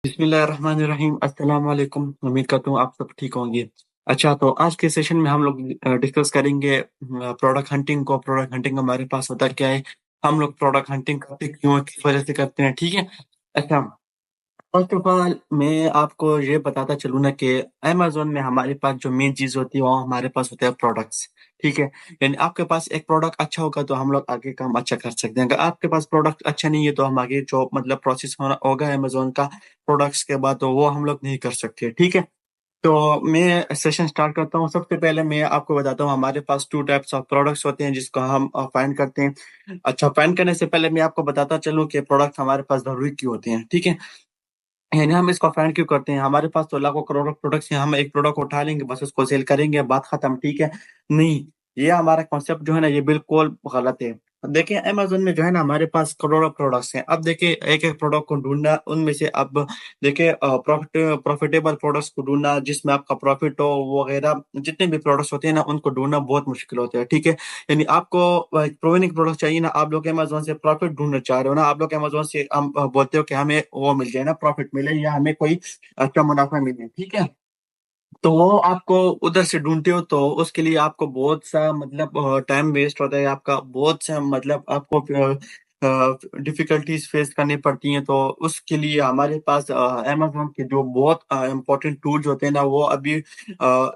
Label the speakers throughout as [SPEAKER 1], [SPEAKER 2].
[SPEAKER 1] बिस्मिल्लाहिर्रहमानिर्रहीम। अस्सलाम वालेकुम। उम्मीद करता हूँ आप सब ठीक होंगे। अच्छा, तो आज के सेशन में हम लोग डिस्कस करेंगे प्रोडक्ट हंटिंग को। प्रोडक्ट हंटिंग हमारे पास होता क्या है, हम लोग प्रोडक्ट हंटिंग करते क्यों हैं, किस वजह से करते हैं, ठीक है। अच्छा, फर्स्ट ऑफ ऑल मैं आपको ये बताता चलूँ ना कि अमेज़न में हमारे पास जो मेन चीज़ होती है वो हमारे पास होते हैं प्रोडक्ट्स, ठीक है। यानी आपके पास एक प्रोडक्ट अच्छा होगा तो हम लोग आगे काम अच्छा कर सकते हैं। अगर आपके पास प्रोडक्ट अच्छा नहीं है तो हम आगे जो मतलब प्रोसेस होना होगा अमेज़न का प्रोडक्ट्स के बाद, तो वो हम लोग नहीं कर सकते, ठीक है। तो मैं सेशन स्टार्ट करता हूँ। सबसे पहले मैं आपको बताता हूँ हमारे पास 2 टाइप्स ऑफ प्रोडक्ट्स होते हैं जिसको हम फाइंड करते हैं। अच्छा, फाइंड करने से पहले मैं आपको बताता चलूँ कि प्रोडक्ट हमारे पास ज़रूरी क्यों होते हैं, ठीक है। यानी हम इसको फाइंड क्यों करते हैं? हमारे पास तो लाखों करोड़ों प्रोडक्ट्स हैं, हम एक प्रोडक्ट उठा लेंगे, बस उसको सेल करेंगे, बात खत्म, ठीक है? नहीं, ये हमारा कॉन्सेप्ट जो है ना, ये बिल्कुल गलत है। देखिए, अमेज़न में जो है ना, हमारे पास करोड़ों प्रोडक्ट्स हैं। अब देखिए, एक-एक प्रोडक्ट को ढूँढना, उनमें से अब देखिए प्रॉफिटेबल प्रोडक्ट्स को ढूँढना, जिसमें आपका प्रॉफिट हो वगैरह, जितने भी प्रोडक्ट्स होते हैं ना, उनको ढूँढना बहुत मुश्किल होता है, ठीक है? यानी आपको प्रोविनिंग प्रोडक्ट चाहिए ना, आप लोग अमेज़न से प्रॉफिट ढूँढना चाह रहे हो ना, आप लोग अमेज़न से बोलते हो कि हमें वो मिल जाए ना, प्रॉफिट मिले या हमें कोई अच्छा मुनाफ़ा मिले, ठीक है? तो वो आपको उधर से ढूँढते हो तो उसके लिए आपको बहुत सा मतलब टाइम वेस्ट होता है आपका, बहुत सा मतलब आपको डिफ़िकल्टीज़ फ़ेस करनी पड़ती हैं, तो उसके लिए हमारे पास अमेज़न के जो बहुत इम्पोर्टेंट टूल्स होते हैं ना, वो अभी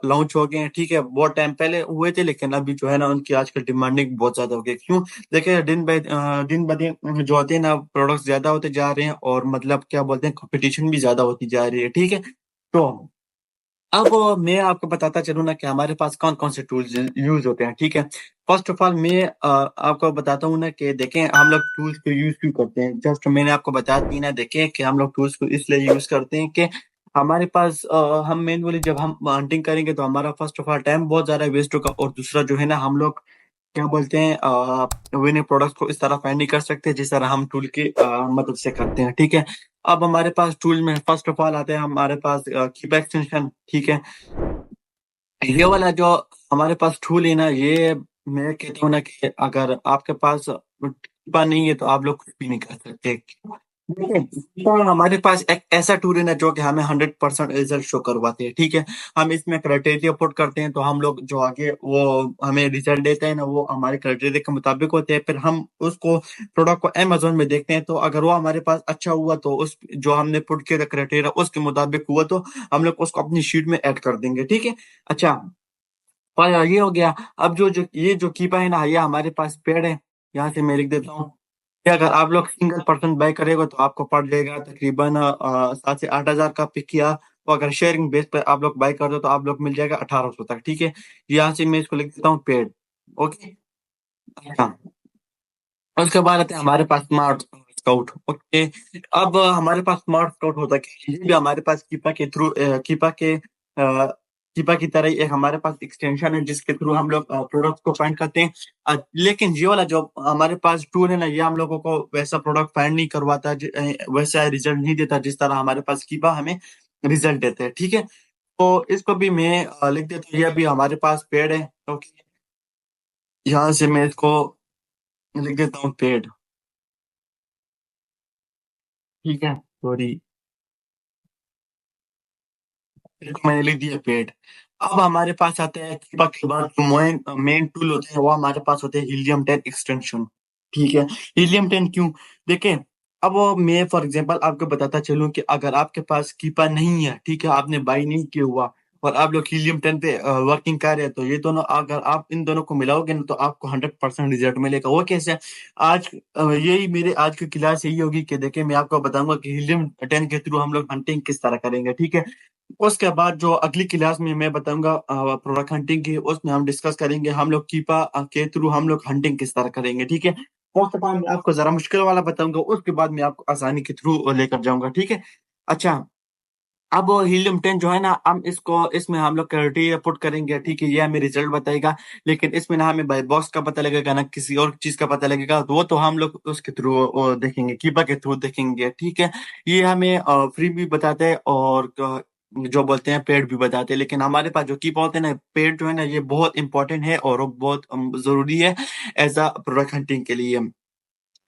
[SPEAKER 1] लॉन्च हो गए हैं, ठीक है? बहुत टाइम पहले हुए थे, लेकिन अभी जो है ना, उनकी आजकल डिमांडिंग बहुत ज़्यादा हो गई है। क्यों? देखिए, दिन-ब-दिन जो होते हैं ना, प्रोडक्ट्स ज़्यादा होते जा रहे हैं और मतलब क्या बोलते हैं, कॉम्पिटिशन भी ज़्यादा होती जा रही है, ठीक है? तो अब मैं आपको बताता चलूँ ना कि हमारे पास कौन-कौन से टूल्स यूज़ होते हैं, ठीक है? फ़र्स्ट ऑफ ऑल मैं आपको बताता हूँ ना कि देखें हम लोग टूल्स को यूज़ क्यों करते हैं। जस्ट मैंने आपको बता दी ना, देखें कि हम लोग टूल्स को इसलिए यूज़ करते हैं कि हमारे पास हम मैनुअली जब हम हंटिंग करेंगे तो हमारा फ़र्स्ट ऑफ ऑल टाइम बहुत ज़्यादा वेस्ट होगा, और दूसरा जो है ना, हम लोग क्या बोलते हैं विनिंग प्रोडक्ट्स को इस तरह फाइंड नहीं कर सकते जिस तरह हम टूल की मदद से करते हैं, ठीक है? अब हमारे पास टूल में फ़र्स्ट ऑफ ऑल आते हैं हमारे पास कीप एक्सटेंशन, ठीक है? ये वाला जो हमारे पास टूल है ना, ये मैं कहता हूँ ना कि अगर आपके पास टिपा नहीं है तो आप लोग कुछ भी नहीं कर सकते। देखिए, टिपा हमारे पास एक ऐसा टूल है ना जो कि हमें 100% रिज़ल्ट शो करवाते हैं, ठीक है? हम इसमें क्राइटेरिया पुट करते हैं तो हम लोग जो आगे वो हमें रिज़ल्ट देते हैं ना, वो हमारे क्राइटेरिया के मुताबिक होते हैं। फिर हम उसको प्रोडक्ट को अमेज़न में देखते हैं, तो अगर वो हमारे पास अच्छा हुआ तो उस जो हमने पुट किया था क्राइटेरिया उसके मुताबिक हुआ, तो हम लोग उसको अपनी शीट में ऐड कर देंगे, ठीक है? अच्छा, और ये हो गया। अब जो ये जो कीपा है ना, ये हमारे पास पेड़ है, यहाँ से मैं लिख देता हूँ कि अगर आप लोग सिंगल पर्सन बाय करेगा तो आपको पड़ जाएगा तकरीबन 7 से 8,000 का पिक किया। तो अगर शेयरिंग बेस पे आप लोग बाय कर दो तो आप लोग मिल जाएगा 1800 तक, ठीक है? यहाँ से मैं इसको लिख देता हूँ पेड़, ओके? हाँ, उसके बाद आते हैं हमारे पास स्मार्ट स्काउट, ओके? अब हमारे पास स्मार्ट स्काउट होता क्या है? ये भी हमारे पास कीपा की तरह ही एक हमारे पास एक्सटेंशन है जिसके थ्रू हम लोग प्रोडक्ट को फाइंड करते हैं। लेकिन ये वाला जो हमारे पास टूल है ना, ये हम लोगों को वैसा प्रोडक्ट फाइंड नहीं करवाता, वैसा रिजल्ट नहीं देता जिस तरह हमारे पास कीपा हमें रिजल्ट देते हैं, ठीक है? तो इसको भी मैं लिख देता हूँ, ये अभी हमारे पास पेड़ है, ओके? यहाँ से मैं इसको लिख देता हूँ पेड़, ठीक है? सॉरी, इसको मैंने लिख दिया पेड़। अब हमारे पास आता है कीपा के बाद जो मेन टूल होते हैं वो हमारे पास होते हैं हीलियम 10 एक्सटेंशन, ठीक है? हीलियम 10 क्यों? देखें, अब वो मैं फॉर एग्ज़ाम्पल आपको बताता चलूँ कि अगर आपके पास कीपा नहीं है, ठीक है? आपने बाय नहीं किया हुआ और आप लोग हीलियम 10 पे वर्किंग कर रहे हैं, तो ये दोनों अगर आप इन दोनों को मिलाओगे ना तो आपको 100% रिज़ल्ट मिलेगा। वो कैसे? यही मेरे आज की क्लास यही होगी कि देखिए, मैं आपको बताऊँगा कि हीलियम 10 के थ्रू हम लोग हंटिंग किस तरह करेंगे, ठीक है? उसके बाद जो अगली क्लास में मैं बताऊँगा प्रोडक्ट हंटिंग की, उसमें हम डिस्कस करेंगे हम लोग कीपा के थ्रू हम लोग हंटिंग किस तरह करेंगे, ठीक है? फर्स्ट ऑफ ऑल मैं आपको ज़रा मुश्किल वाला बताऊँगा, उसके बाद मैं आपको आसानी के थ्रू लेकर जाऊँगा, ठीक है? अच्छा, अब हीलियम 10 जो है ना, हम इसमें हम लोग क्राइटेरिया पुट करेंगे, ठीक है? ये हमें रिज़ल्ट बताएगा, लेकिन इसमें ना हमें बाय बॉक्स का पता लगेगा, ना किसी और चीज़ का पता लगेगा, तो वो तो हम लोग उसके थ्रू देखेंगे, कीपा के थ्रू देखेंगे, ठीक है? ये हमें फ्री भी बताते हैं और जो बोलते हैं पेड भी बताते हैं, लेकिन हमारे पास जो कीपा होते हैं ना, पेड जो है ना, ये बहुत इम्पोर्टेंट है और वो बहुत ज़रूरी है एज़ अ प्रोडक्ट हंटिंग के लिए।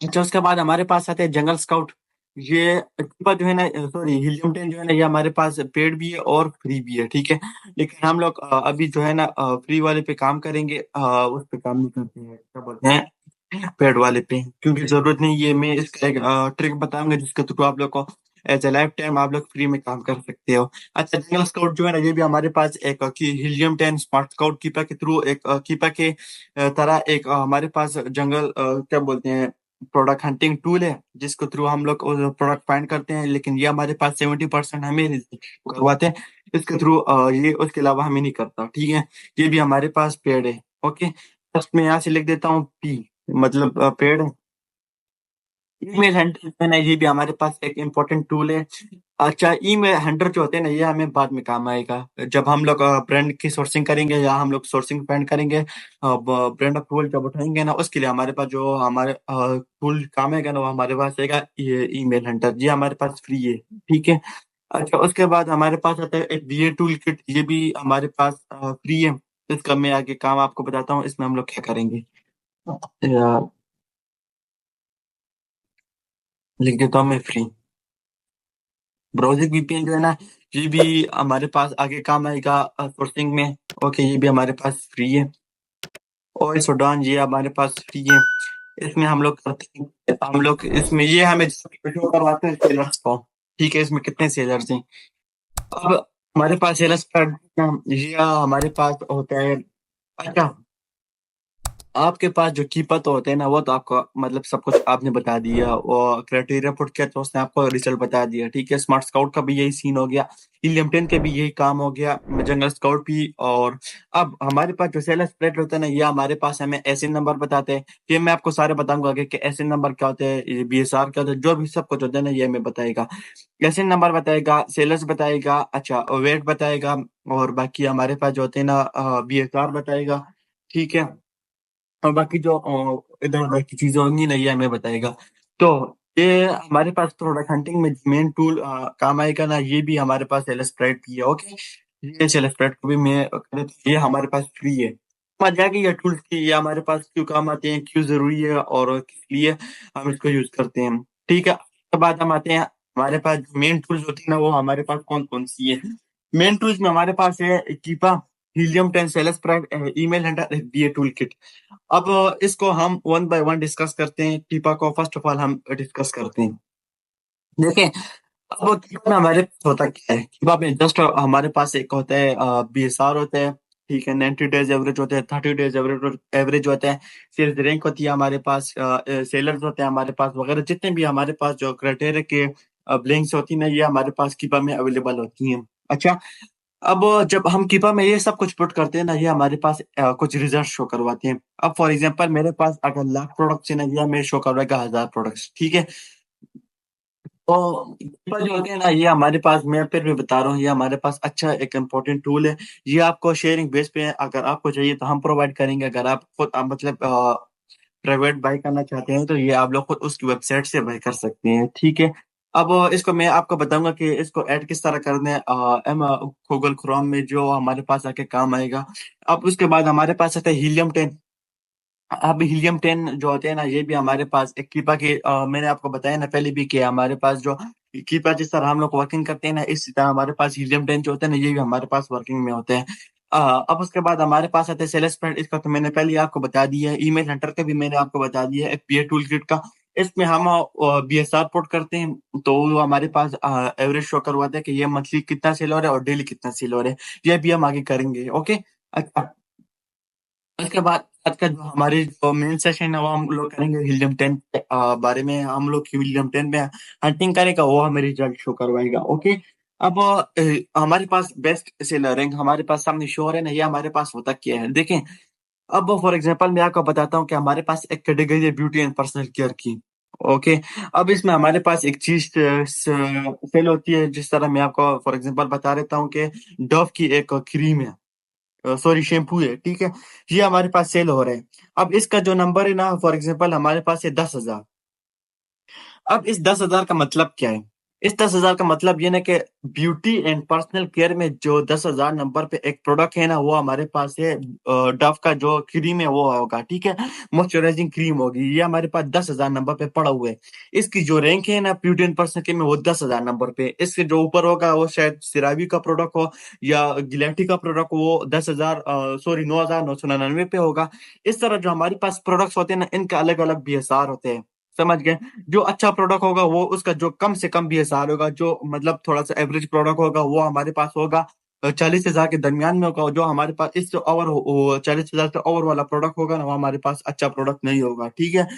[SPEAKER 1] अच्छा, उसके बाद हमारे पास आते हैं जंगल स्काउट। ये टिपा जो है ना, सॉरी, हीलियम 10 जो है ना, ये हमारे पास पेड भी है और फ्री भी है, ठीक है। लेकिन हम लोग अभी जो है ना फ्री वाले पे काम करेंगे, उस पे काम नहीं करते हैं, क्या बोलते हैं, पेड वाले पे, क्योंकि जरूरत नहीं है। मैं इसका एक ट्रिक बताऊंगा जिसके थ्रू आप लोग को एज ए लाइफ टाइम आप लोग फ्री में काम कर सकते हो। अच्छा, जंगल स्काउट जो है ना, ये भी हमारे पास एक हीलियम 10 स्मार्ट स्काउट कीपा के थ्रू, एक कीपा के तरह एक हमारे पास जंगल क्या बोलते हैं, प्रोडक्ट हंटिंग टूल है, जिसके थ्रू हम लोग प्रोडक्ट फाइंड करते हैं। लेकिन ये हमारे पास 70% हमें करवाते हैं इसके थ्रू, ये उसके अलावा हमें नहीं करता, ठीक है। ये भी हमारे पास पेड़ है। ओके, फर्स्ट में यहाँ से लिख देता हूँ पी, मतलब पेड़ है। ईमेल हंटर जो है ना, ये भी हमारे पास एक इम्पोर्टेंट टूल है। अच्छा, ईमेल हंटर जो होते हैं ना, ये हमें बाद में काम आएगा जब हम लोग ब्रांड की सोर्सिंग करेंगे, या हम लोग सोर्सिंग फाइंड करेंगे, ब्रांड अप्रूवल जब उठाएंगे ना, उसके लिए हमारे पास जो हमारे टूल काम आएगा ना, वो हमारे पास आएगा, ये ईमेल हंटर, ये हमारे पास फ्री है, ठीक है। अच्छा, उसके बाद हमारे पास आता है एक बीए टूल किट, ये भी हमारे पास फ्री है। इसका मैं आगे काम आपको बताता हूँ, इसमें हम लोग क्या करेंगे। या, लिख देता हूँ मैं फ्री। ब्राउजिंग वीपीएन जो है ना, ये भी हमारे पास आगे काम आएगा सोर्सिंग में। ओके, ये भी हमारे पास फ्री है। और सोडान, ये हमारे पास फ्री है। इसमें हम लोग करते हैं, हम लोग इसमें ये हमें शो करवाते हैं सेलर्स को, ठीक है। इसमें कितने सेलर्स हैं। अब हमारे पास सेलर्स का ये हमारे पास होता है। अच्छा, आपके पास जो कीपर तो होते हैं ना, वो तो आपको मतलब सब कुछ आपने बता दिया, और क्राइटेरिया पुट किया तो उसने आपको रिजल्ट बता दिया, ठीक है। स्मार्ट स्काउट का भी यही सीन हो गया, इलियम 10 के भी यही काम हो गया, जंगल स्काउट भी। और अब हमारे पास जो सेलर स्प्रेड होता है ना, ये हमारे पास हमें ऐसे नंबर बताते हैं। ये मैं आपको सारे बताऊंगा आगे कि ऐसे नंबर क्या होते हैं, बीएसआर क्या होता है, जो भी सब कुछ होता है ना, ये हमें बताएगा। ऐसे नंबर बताएगा, सेलर्स बताएगा, अच्छा वेट बताएगा, और बाकी हमारे पास जो होते हैं ना बीएसआर बताएगा, ठीक है। और बाकी जो इधर उधर की चीजें होंगी ना, ये हमें बताएगा। तो ये हमारे पास प्रोडक्ट हंटिंग में मेन टूल काम आएगा ना, ये भी हमारे पास एलस्प्राइट भी है, ओके। ये एलस्प्राइट को भी मैं ये हमारे पास फ्री है। समझ आ गई ये टूल्स की, ये हमारे पास क्यों काम आते हैं, क्यों जरूरी है, और किस लिए हम इसको यूज करते हैं, ठीक है। उसके बाद हम आते हैं, हमारे पास मेन टूल्स होती है ना, वो हमारे पास कौन कौन सी है। मेन टूल्स में हमारे पास है Keepa, Helium 10, SellerSprite, email hunter, BA tool kit. अब इसको हम वन बाय वन डिस्कस करते हैं। टीपा को फर्स्ट ऑफ ऑल हम डिस्कस करते हैं। देखें, अब टीपा में हमारे पास होता क्या है, टीपा में जस्ट हमारे पास एक होता है बीएसआर होता है, ठीक है। 90 डेज एवरेज होते हैं, 30 डेज एवरेज एवरेज होता है। सेल्स रैंक होती है हमारे पास, सेलर्स होते हैं हमारे पास, वगैरह जितने भी हमारे पास जो क्राइटेरिया के ब्लैंक्स होती है ना, ये हमारे पास कीपा में अवेलेबल होती हैं। अच्छा, अब जब हम कीपा में ये सब कुछ पुट करते हैं ना, ये हमारे पास कुछ रिजल्ट शो करवाते हैं। अब फॉर एग्जांपल मेरे पास अगर लाख प्रोडक्ट्स है ना, ये हमें शो करवाएगा 1000 प्रोडक्ट्स, ठीक है। तो कीपा जो होते हैं ना, ये हमारे पास, मैं फिर भी बता रहा हूँ, ये हमारे पास अच्छा एक इम्पोर्टेंट टूल है। ये आपको शेयरिंग बेस पे है, अगर आपको चाहिए तो हम प्रोवाइड करेंगे। अगर आप खुद मतलब प्राइवेट बाई करना चाहते हैं, तो ये आप लोग खुद उसकी वेबसाइट से बाई कर सकते हैं, ठीक है। अब इसको मैं आपको बताऊंगा कि इसको ऐड किस तरह करना है, एम गूगल क्रोम में, जो हमारे पास आके काम आएगा। अब उसके बाद हमारे पास आता है हीलियम 10। अब हीलियम 10 जो होते हैं ना, ये भी हमारे पास एक कीपा के, मैंने आपको बताया ना पहले भी कि हमारे पास जो कीपा जिस तरह हम लोग वर्किंग करते हैं ना, इसी तरह हमारे पास हीलियम 10 जो होते हैं ना, ये भी हमारे पास वर्किंग में होते हैं। अब उसके बाद हमारे पास आता है सेलेस्पेंट, इसका तो मैंने पहले ही आपको बता दिया है। ईमेल हंटर का भी मैंने आपको बता दिया है, एफपीए टूल किट का। इसमें हम बीएसआर पोर्ट करते हैं, तो वो हमारे पास एवरेज शो करवाता है कि ये मंथली कितना सेल हो रहा है और डेली कितना सेल हो रहा है। ये भी हम आगे करेंगे, ओके। अच्छा, उसके बाद आज का जो हमारी जो मेन सेशन है, वो हम लोग करेंगे हीलियम 10 के बारे में। हम लोग हीलियम 10 में हंटिंग करेगा, वो हमें रिजल्ट शो करवाएगा, ओके। अब हमारे पास बेस्ट सेलर रैंक हमारे पास सामने शो हो रहा है ना, ये हमारे पास होता क्या है, देखें। अब फॉर एग्जांपल मैं आपको बताता हूँ कि हमारे पास एक कैटेगरी है ब्यूटी एंड पर्सनल केयर की, ओके। अब इसमें हमारे पास एक चीज सेल होती है, जिस तरह मैं आपको फॉर एग्जांपल बता देता हूँ कि डव की एक क्रीम है, सॉरी शैम्पू है, ठीक है। ये हमारे पास सेल हो रहा है। अब इसका जो नंबर है ना, फॉर एग्जांपल हमारे पास है 10,000। अब इस 10,000 का मतलब क्या है। इस 10,000 का मतलब ये ना कि ब्यूटी एंड पर्सनल केयर में जो 10,000 नंबर पे एक प्रोडक्ट है ना, वो हमारे पास है डव का जो क्रीम है वो होगा, ठीक है? मॉइस्चराइजिंग क्रीम होगी, ये हमारे पास 10,000 नंबर पे पड़ा हुआ है। इसकी जो रैंक है ना ब्यूटी एंड पर्सनल केयर में, वो 10,000 नंबर पे है। इसके जो ऊपर होगा वो शायद सिरावी का प्रोडक्ट हो या गिलेटी का प्रोडक्ट, वो 10,000 सॉरी 9,999 पे होगा। इस तरह जो हमारे पास प्रोडक्ट्स होते हैं ना, इनके अलग-अलग बीएसआर होते हैं, समझ गए? जो अच्छा प्रोडक्ट होगा वो उसका जो कम से कम बीएसआर होगा, जो मतलब थोड़ा-सा एवरेज प्रोडक्ट होगा वो हमारे पास होगा 40,000 के दरमियान में होगा। और जो हमारे पास इससे ओवर 40,000 से ओवर वाला प्रोडक्ट होगा ना, वो हमारे पास अच्छा प्रोडक्ट नहीं होगा, ठीक है?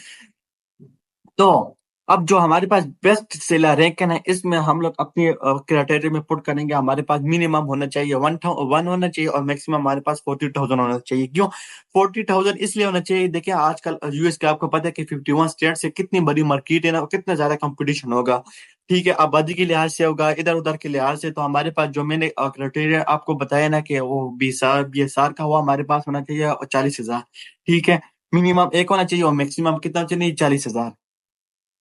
[SPEAKER 1] तो अब जो हमारे पास बेस्ट सेलर रैंक है ना, इसमें हम लोग अपनी क्राइटेरिया में पुट करेंगे। हमारे पास मिनिमम होना चाहिए 1 होना चाहिए और मैक्सिमम हमारे पास 40,000 होना चाहिए। क्यों 40,000 इसलिए होना चाहिए? देखिए आजकल यूएस के आपको पता है कि 51 स्टेट से कितनी बड़ी मार्केट है ना, और कितना ज्यादा कंपटीशन होगा, ठीक है? आबादी के लिहाज से होगा, इधर उधर के लिहाज से। तो हमारे पास जो मैंने क्राइटेरिया आपको बताया ना कि वो बीएसआर का, हुआ हमारे पास होना चाहिए 40,000, ठीक है? मिनिमम एक होना चाहिए और मैक्सिमम कितना चाहिए? 40,000।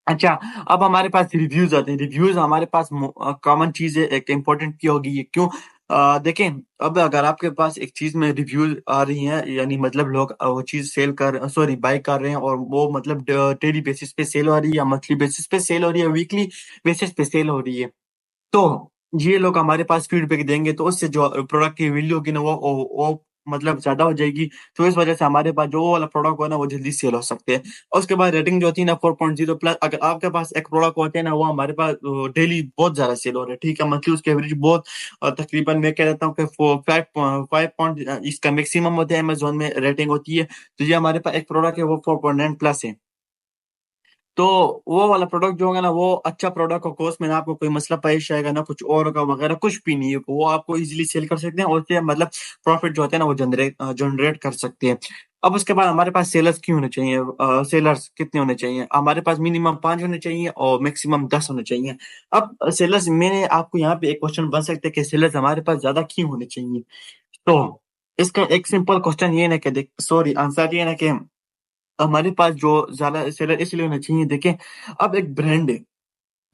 [SPEAKER 1] अच्छा, अब हमारे पास रिव्यूज़ आते हैं। रिव्यूज़ हमारे पास कॉमन चीज़ है, एक इम्पोर्टेंट की होगी ये, क्यों? देखें, अब अगर आपके पास एक चीज़ में रिव्यूज़ आ रही हैं, यानी मतलब लोग वो चीज़ बाय कर रहे हैं, और वो मतलब डेली बेसिस पे सेल हो रही है या मंथली बेसिस पे सेल हो रही है, वीकली बेसिस पे सेल हो रही है। तो ये लोग हमारे पास फीडबैक देंगे, तो उससे जो प्रोडक्ट की वैल्यू होगी ना, वो मतलब ज़्यादा हो जाएगी। तो इस वजह से हमारे पास जो वो वाला प्रोडक्ट हो ना, वो जल्दी सेल हो सकते हैं। और उसके बाद रेटिंग जो होती है ना 4.0 प्लस, अगर आपके पास एक प्रोडक्ट होते हैं ना, वो हमारे पास डेली बहुत ज़्यादा सेल हो रहे हैं, ठीक है? मंथली उसकी एवरेज बहुत तकरीबन मैं कह देता हूँ कि 5 पॉइंट इसका मैक्सिमम होता है, अमेज़न में रेटिंग होती है। तो ये हमारे पास एक प्रोडक्ट है, वो 4.9 प्लस है। तो वो वाला प्रोडक्ट जो होगा ना, वो अच्छा प्रोडक्ट होगा, उसमें ना आपको कोई मसला पेश आएगा, ना कुछ और होगा वगैरह, कुछ भी नहीं है। वो आपको ईज़िली सेल कर सकते हैं, और उससे मतलब प्रॉफिट जो होता है ना, वो जनरेट कर सकते हैं। अब उसके बाद हमारे पास सेलर्स क्यों होने चाहिए? सेलर्स कितने होने चाहिए? हमारे पास मिनिमम 5 होने चाहिए और मैक्सिमम 10 होने चाहिए। अब सेलर्स, मैंने आपको यहाँ पे एक क्वेश्चन बन सकता है कि सेलर्स हमारे पास ज़्यादा क्यों होने चाहिए? तो इसका एक सिंपल क्वेश्चन ये है ना कि आंसर ये है ना कि हमारे पास जो ज़्यादा सेलर इसलिए होने चाहिए, देखें, अब एक ब्रांड है,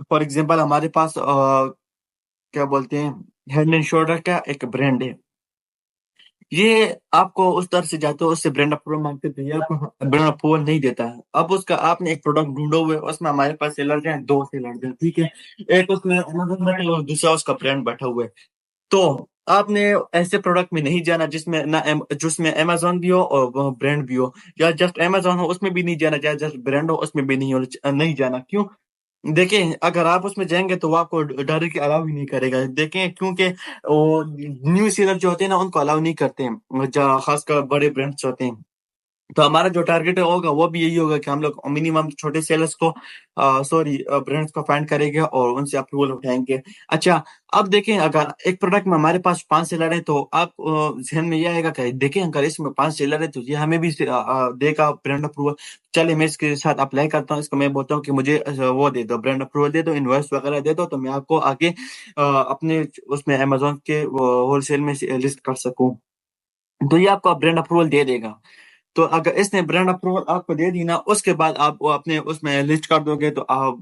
[SPEAKER 1] फॉर एग्ज़ाम्पल हमारे पास क्या बोलते हैं, हेड एंड शोल्डर का एक ब्रांड है। ये आपको उस तरफ से जाते हो, उससे ब्रांड अप्रूवल माँगते हो, तो ये आपको ब्रांड अप्रूवल नहीं देता है। अब उसका आपने एक प्रोडक्ट ढूँढा हुआ है, उसमें हमारे पास सेलर हैं, 2 सेलर हैं, ठीक है? एक उसमें अमेज़न बैठा हुआ है और दूसरा उसका ब्रांड बैठा हुआ है। तो आपने ऐसे प्रोडक्ट में नहीं जाना जिसमें अमेज़न भी हो और वो ब्रांड भी हो, या जस्ट अमेज़न हो उसमें भी नहीं जाना, या जस्ट ब्रांड हो उसमें भी नहीं जाना। क्यों? देखिए, अगर आप उसमें जाएँगे तो वो आपको डायरेक्टली अलाउ ही नहीं करेगा। देखें, क्योंकि वो न्यू सेलर जो होते हैं ना, उनको अलाउ नहीं करते हैं, ज खासकर बड़े ब्रांड्स होते हैं। तो हमारा जो टारगेट होगा वो भी यही होगा कि हम लोग मिनिमम छोटे सेलर्स को ब्रांड्स को फाइंड करेंगे और उनसे अप्रूवल उठाएँगे। अच्छा, अब देखें, अगर एक प्रोडक्ट में हमारे पास 5 सेलर हैं, तो आप ज़हन में ये आएगा कि देखें, अगर इसमें 5 सेलर हैं तो ये हमें भी देगा ब्रांड अप्रूवल। चलिए मैं इसके साथ अप्लाई करता हूँ, इसको मैं बोलता हूँ कि मुझे वो दे दो, ब्रांड अप्रूवल दे दो, इनवॉइस वगैरह दे दो, तो मैं आपको आगे अपने उसमें अमेज़न के वो होलसेल में से लिस्ट कर सकूँ। तो ये आपको ब्रांड अप्रूवल दे देगा। तो अगर इसने ब्रांड अप्रूवल आपको दे दी ना, उसके बाद आप वो अपने उसमें लिस्ट कर दोगे, तो आप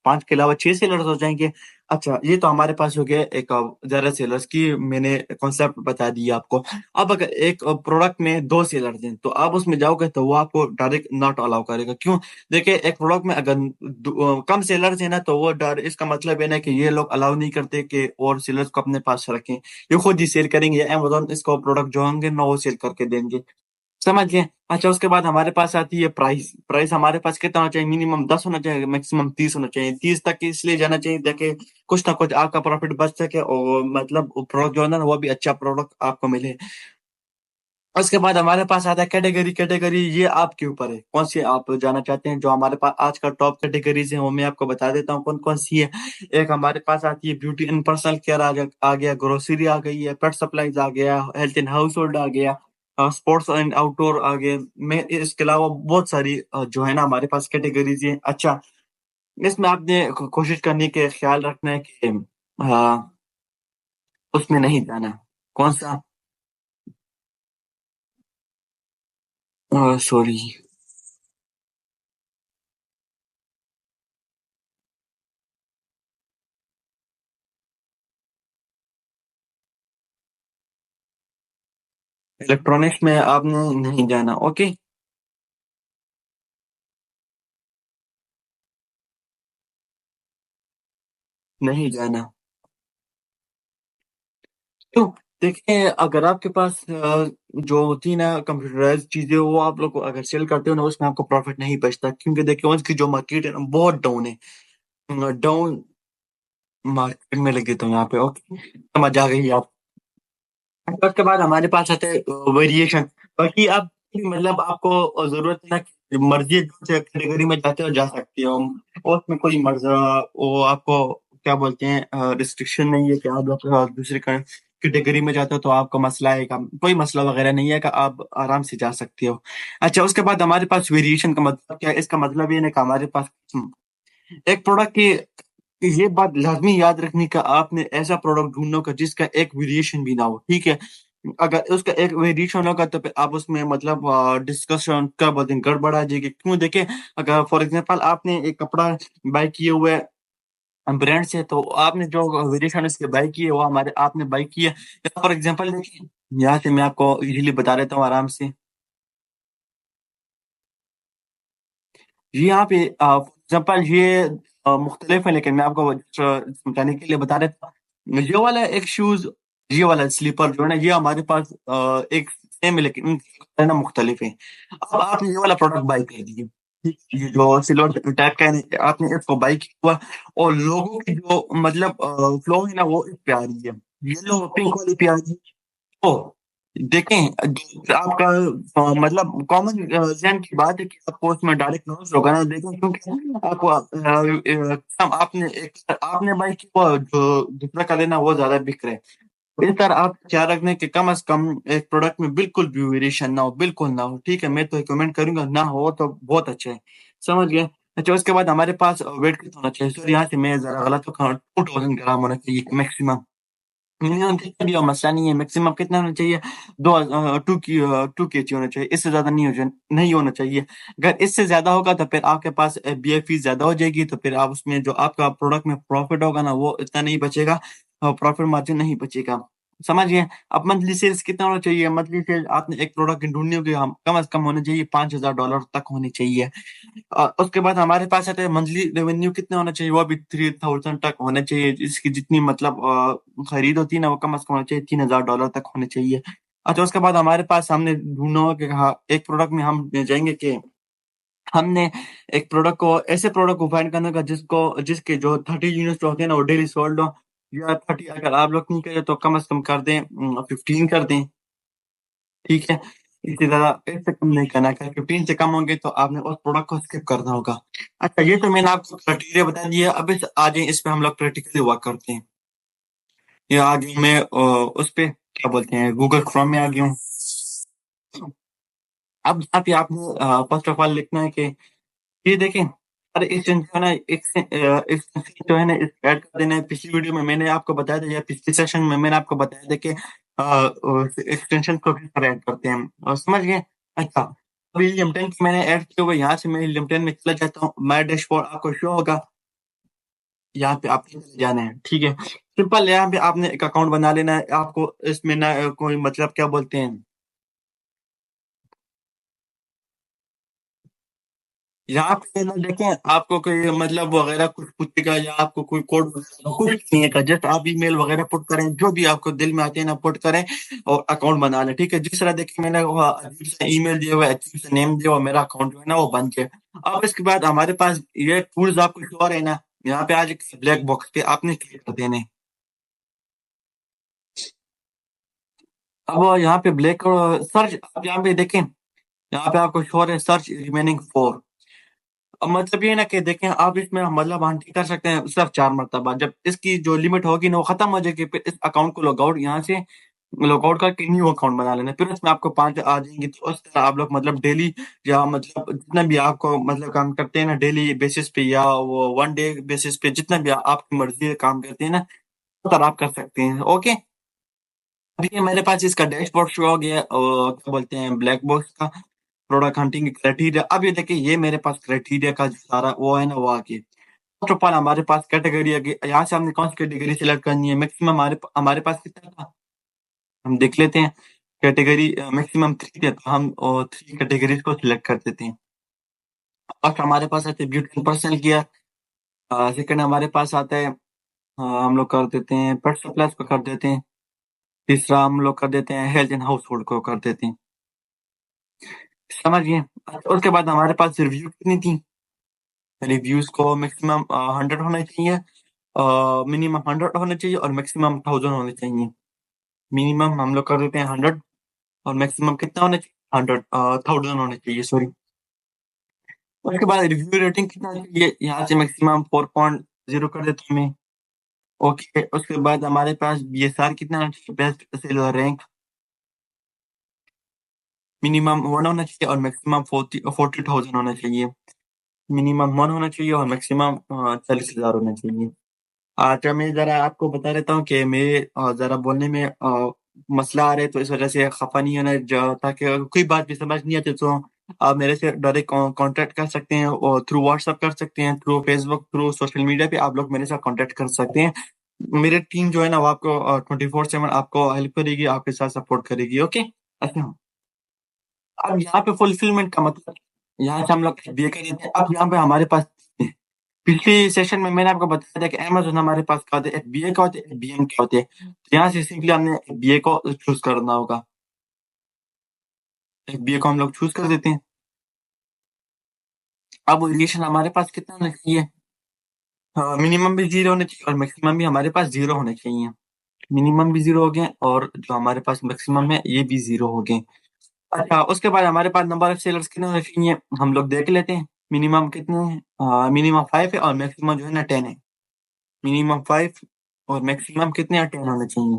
[SPEAKER 1] 5 के अलावा 6 सेलर्स हो जाएँगे। अच्छा, ये तो हमारे पास हो गया एक ज़्यादा सेलर्स की मैंने कॉन्सेप्ट बता दी आपको। अब अगर एक प्रोडक्ट में 2 सेलर्स हैं, तो आप उसमें जाओगे तो वो आपको डायरेक्ट नॉट अलाउ करेगा। क्यों? देखिए, एक प्रोडक्ट में अगर कम सेलर्स हैं ना, तो वो डायरे इसका मतलब है ना कि ये लोग अलाउ नहीं करते कि और सेलर्स को अपने पास रखें। ये खुद ही सेल करेंगे, या अमेज़न इसको प्रोडक्ट जो होंगे ना, वो सेल करके देंगे। समझ गए। अच्छा, उसके बाद हमारे पास आती है प्राइस। प्राइस हमारे पास कितना होना चाहिए? मिनिमम 10 होना चाहिए, मैक्सिमम 30 होना चाहिए। 30 तक इसलिए जाना चाहिए ताकि कुछ ना कुछ आपका प्रॉफिट बच सके, और मतलब प्रोडक्ट जो है ना, वो भी अच्छा प्रोडक्ट आपको मिले। उसके बाद हमारे पास आता है कैटेगरी। कैटेगरी ये आपके ऊपर है, कौन-सी आप जाना चाहते हैं। जो हमारे पास आजकल टॉप कैटेगरीज़ हैं, वो मैं आपको बता देता हूँ कौन-कौन सी है। एक हमारे पास आती है ब्यूटी एंड पर्सनल केयर, आ गया, ग्रोसरी आ गई है, पेट सप्लाइज़ आ गया, हेल्थ एंड हाउसहोल्ड आ गया, स्पोर्ट्स एंड आउटडोर आ गए। मैं इसके अलावा बहुत सारी जो है ना हमारे पास कैटेगरीज़ हैं। अच्छा, इसमें आपने कोशिश करनी है कि ख़्याल रखना है कि उसमें नहीं जाना। कौन-सा? सॉरी। इलेक्ट्रॉनिक्स में आपने नहीं जाना, ओके? नहीं जाना। तो देखिए, अगर आपके पास जो होती है ना कंप्यूटराइज़्ड चीज़ें, वो आप लोग अगर सेल करते हो ना, उसमें आपको प्रॉफ़िट नहीं बचता, क्योंकि देखिए उसकी जो मार्केट है ना बहुत डाउन है। डाउन मार्केट में लगे तो यहाँ पे, ओके, समझ आ गई आप। फिर उसके बाद हमारे पास आते हैं वेरिएशन। बाकी आप मतलब आपको ज़रूरत है ना कि मर्ज़ी से कैटेगरी में जाते हो जा सकते हो। और उसमें कोई वो आपको क्या बोलते हैं रिस्ट्रिक्शन नहीं है कि आप लोग दूसरी कैटेगरी में जाते हो तो आपको मसला आएगा। कोई मसला वगैरह नहीं है कि आप आराम से जा सकते हो। अच्छा, उसके बाद हमारे पास वेरिएशन का मतलब क्या है? इसका मतलब ये है ना कि हमारे पास एक प्रोडक्ट की ये बात लाज़मी याद रखनी कि आपने ऐसा प्रोडक्ट ढूँढना होगा जिसका एक वेरिएशन भी ना हो, ठीक है? अगर उसका एक वेरिएशन होगा तो फिर आप उसमें मतलब डिस्कशन क्या बोलते हैं गड़बड़ आ जाएगी। क्यों? देखिए, अगर फॉर एग्ज़ाम्पल आपने एक कपड़ा बाय किए हुए ब्रांड से, तो आपने जो वेरिएशन इसके बाय की है वो हमारे आपने बाय की है। या फॉर एग्ज़ाम्पल देखिए, यहाँ से मैं आपको इज़िली बता देता हूँ आराम से। जी, यहाँ पे फॉर एग्ज़ाम्पल ये मुख्तलिफ है, लेकिन मैं आपको समझाने के लिए बता देता हूँ। ये वाला एक शूज़, ये वाला स्लीपर जो है ना, ये हमारे पास एक सेम है, लेकिन इनके है ना मुख्तलिफ हैं। अब आपने ये वाला प्रोडक्ट बाय कर दिए, ठीक? ये जो सिल्वर टाइप का है ना, आपने इसको बाय किया हुआ और लोगों की जो मतलब फ्लो है ना, वो इस पे आ रही है। येलो पिंक वाली पे आ रही है। तो देखें, जो आपका मतलब कॉमन सेंस की बात है कि आपको उसमें डायरेक्ट लॉस होगा ना, देखें, क्योंकि आपको आपने आपने भाई की वो जो दूसरा कलर है ना वो ज़्यादा बिक रहा है। तो इस तरह आप ख्याल रखना कि कम से कम एक प्रोडक्ट में बिल्कुल भी वेरिएशन ना हो, बिल्कुल ना हो, ठीक है? मैं तो रिकमेंड करूँगा ना हो तो बहुत अच्छा है, समझ गए? अच्छा, उसके बाद हमारे पास वेट कितना होना चाहिए? सॉरी, यहाँ से मैं ज़रा गलत हो गया, 2000 ग्राम होना चाहिए मैक्सिमम। मिनिमम कितना भी हो मसला नहीं है, मैक्सिमम कितना होना चाहिए? 2 केजी होना चाहिए, इससे ज़्यादा नहीं होना चाहिए। अगर इससे ज़्यादा होगा तो फिर आपके पास बीएफी ज़्यादा हो जाएगी, तो फिर आप उसमें जो आपका प्रोडक्ट में प्रॉफ़िट होगा ना, वो इतना नहीं बचेगा, प्रॉफ़िट मार्जिन नहीं बचेगा। समझ गए? अब मंथली सेल्स कितना होना चाहिए? मंथली सेल्स आपने एक प्रोडक्ट की ढूँढनी होगी, हम कम से कम होने चाहिए $5000 तक होनी चाहिए। उसके बाद हमारे पास आता है मंथली रेवेन्यू कितना होना चाहिए? वो भी 3000 तक होना चाहिए, इसकी जितनी मतलब खरीद होती है ना, वो कम से कम होना चाहिए $3000 तक होने चाहिए। अच्छा, उसके बाद हमारे पास हमने ढूँढना होगा कि हाँ, एक प्रोडक्ट में हम जाएँगे कि हमने एक प्रोडक्ट को ऐसे प्रोडक्ट को फाइंड करना होगा जिसके जो 30 यूनिट्स होते हैं ना, वो डेली सोल्ड हो, या 30 अगर आप लोग नहीं करें तो कम से कम कर दें 15 कर दें, ठीक है? इसी तरह इससे कम नहीं करना है, अगर 15 से कम होंगे तो आपने उस प्रोडक्ट को स्किप करना होगा। अच्छा, ये तो मैंने आपको क्राइटेरिया बता दिया, अब इस आ जाइए इस पे हम लोग प्रैक्टिकली वर्क करते हैं। ये आ गई मैं उस पे क्या बोलते हैं गूगल क्रोम में आ गया हूँ। अब यहाँ पे आपने फर्स्ट ऑफ ऑल लिखना है कि ये देखें, अरे एक्सटेंशन जो है ना एक्सटेंशन जो है ना ऐड कर देना है। पिछली वीडियो में मैंने आपको बताया था या पिछले सेशन में मैंने आपको बताया था कि एक्सटेंशन को किस तरह ऐड करते हैं समझ गए? अच्छा, अभी लिमटिन मैंने ऐड किया हुआ है, यहाँ से मैं लिमटिन में चला जाता हूँ, माय डैशबोर्ड आपको शो होगा, यहाँ पे आपको चले जाना है, ठीक है? सिंपल, यहाँ पे आपने एक अकाउंट बना लेना है, आपको इसमें ना कोई मतलब क्या बोलते हैं, यहाँ पे ना देखें, आपको कोई मतलब वगैरह कुछ पूछेगा या आपको कोई कोड वगैरह कुछ नहीं है, जस्ट आप ईमेल वगैरह पुट करें, जो भी आपको दिल में आते हैं ना पुट करें और अकाउंट बना लें, ठीक है? जिस तरह देखिए मैंने वो अजीब सा ईमेल दिया हुआ है, अजीब सा नेम दिया हुआ है, मेरा अकाउंट जो है ना वो बन गया। अब इसके बाद हमारे पास ये टूल्स आपको शो हो रहे हैं ना, यहाँ पे आज ब्लैक बॉक्स पे आपने क्लिक कर देने। अब यहाँ पे ब्लैक सर्च, अब यहाँ पे देखें, यहाँ पे आपको शो हो रहा है सर्च रिमेनिंग फॉर। अब मतलब ये है ना कि देखें, आप इसमें मतलब आंटी कर सकते हैं सिर्फ 4 मर्तबा। जब इसकी जो लिमिट होगी ना वो खत्म हो जाएगी, फिर इस अकाउंट को लॉग आउट, यहाँ से लॉग आउट करके न्यू अकाउंट बना लेना। फिर उसमें आपको 5 आ जाएँगे, तो उस तरह आप लोग मतलब डेली या मतलब जितना भी आपको मतलब काम करते हैं ना डेली बेसिस पे या वो 1 डे बेसिस पे, जितना भी आपकी मर्ज़ी है काम करते हैं ना, उस तरह आप कर सकते हैं। ओके? अभी ये मेरे पास इसका डैशबोर्ड शो हो गया है क्या बोलते हैं ब्लैक बॉक्स का प्रोडक्ट हंटिंग क्राइटेरिया। अब ये देखिए, ये मेरे पास क्राइटेरिया का जो सारा वो है ना वो आ गया। फर्स्ट ऑफ ऑल हमारे पास कैटेगरी आ गई। यहाँ से हमने कौन सी कैटेगरी सिलेक्ट करनी है? मैक्सिमम हमारे पास कितना था? हम देख लेते हैं। कैटेगरी मैक्सिमम 3 थे, तो हम 3 कैटेगरीज को सिलेक्ट कर देते हैं। फर्स्ट हमारे पास आते हैं beauty and personal care, second हमारे पास आता है हम लोग कर देते हैं पेट सप्लाईज को कर देते हैं, तीसरा हम लोग कर देते हैं हेल्थ एंड हाउस होल्ड को कर देते हैं। समझ गए? अच्छा, उसके बाद हमारे पास रिव्यू कितनी थी? रिव्यूज को मैक्सिमम 100 होना चाहिए, मिनिमम 100 होने चाहिए और मैक्सिमम 1000 होने चाहिए। मिनिमम हम लोग कर देते हैं 100 और मैक्सिमम कितना होना चाहिए? 100 1000 होने चाहिए, सॉरी। उसके बाद रिव्यू रेटिंग कितना चाहिए? यहाँ से मैक्सिमम 4.0 कर देता हूँ मैं। ओके, उसके बाद हमारे पास बीएसआर कितना होना चाहिए? बेस्ट सेलर रैंक मिनिमम 1 होना चाहिए और मैक्सिमम 40,000 होना चाहिए। मिनिमम 1 होना चाहिए और मैक्सिमम 40,000 होना चाहिए। अच्छा, मैं ज़रा आपको बता देता हूँ कि मेरे ज़रा बोलने में मसला आ रहा है, तो इस वज़ह से खफ़ा नहीं होना, ज ताकि अगर कोई बात भी समझ नहीं आती तो आप मेरे से डायरेक्ट कॉन्टैक्ट कर सकते हैं और थ्रू व्हाट्सएप कर सकते हैं, through Facebook, through social media पे आप लोग मेरे साथ कॉन्टैक्ट कर सकते हैं। मेरी टीम जो है ना वो आपको 24/7 आपको हेल्प करेगी, आपके साथ सपोर्ट करेगी, ओके? अच्छा, अब यहाँ पे फुलफिलमेंट का मतलब यहाँ से हम लोग बीए कर देते हैं। अब यहाँ पे हमारे पास पिछले सेशन में मैंने आपको बताया था कि अमेज़न हमारे पास क्या होता है, एफबीए क्या होता है, एफबीएम क्या होते हैं। तो यहाँ से सिंपली हमने एफबीए को चूज़ करना होगा। एफबीए को हम लोग चूज़ कर देते हैं। अब वेरिएशन हमारे पास कितना होना चाहिए? मिनिमम भी 0 होना चाहिए और मैक्सिमम भी हमारे पास 0 होने चाहिए। मिनिमम भी 0 हो गए और जो हमारे पास मैक्सिमम है ये भी 0 हो गए। अच्छा, उसके बाद हमारे पास नंबर ऑफ सेलर्स कितने होने चाहिए? हम लोग देख लेते हैं। मिनिमम कितने हैं? मिनिमम 5 है और मैक्सिमम जो है ना 10 है। मिनिमम 5 और मैक्सिमम कितने हैं? 10 होने चाहिए।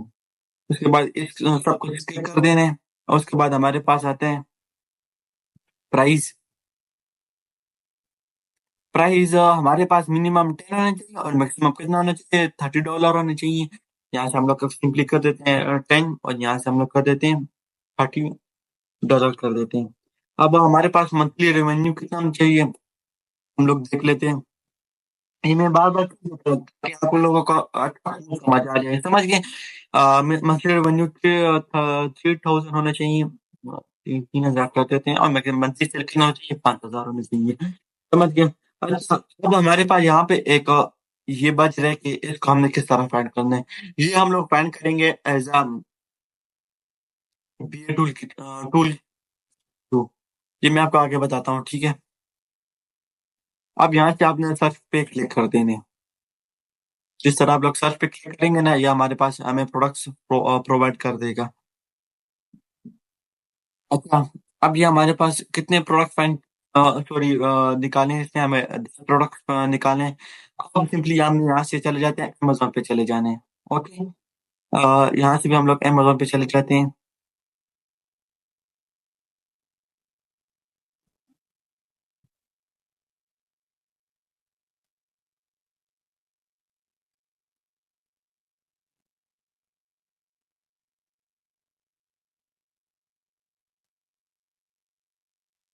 [SPEAKER 1] उसके बाद इस सबको स्किप कर देना है और उसके बाद हमारे पास आता है प्राइस। प्राइस हमारे पास मिनिमम 10 होना चाहिए और मैक्सिमम कितना होना चाहिए? $30 होने चाहिए। यहाँ से हम लोग सिंपली कर देते हैं 10 और यहाँ से हम लोग कर देते हैं $30 कर देते हैं। अब हमारे पास मंथली रेवेन्यू कितना होना चाहिए? हम लोग देख लेते हैं। ये मैं बार-बार क्यों बोल रहा हूँ ताकि आप लोगों को अच्छा समझ आ जाए, समझ गए? मंथली रेवेन्यू के 3000 होना चाहिए। 3,000 कर देते हैं और मंथली सेल कितना होना चाहिए? 5,000 होने चाहिए। समझ गए? अच्छा, अब हमारे पास यहाँ पे एक ये बच रहा है कि इसको हमने किस तरह फाइंड करना है। ये हम लोग फाइंड करेंगे एज़ बीए टूल थ्रू। ये मैं आपको आगे बताता हूँ, ठीक है? अब यहाँ से आपने सर्च पे क्लिक कर देना है। जिस तरह आप लोग सर्च पे क्लिक करेंगे ना, ये हमारे पास हमें प्रोडक्ट्स प्रोवाइड कर देगा। अच्छा, अब ये हमारे पास कितने प्रोडक्ट सॉरी निकालने हैं, इसने हमें 10 प्रोडक्ट्स निकालने हैं। अब सिंपली हम यहाँ से चले जाते हैं, अमेज़न पे चले जाना है। ओके? यहाँ से भी हम लोग अमेज़न पे चले जाते हैं।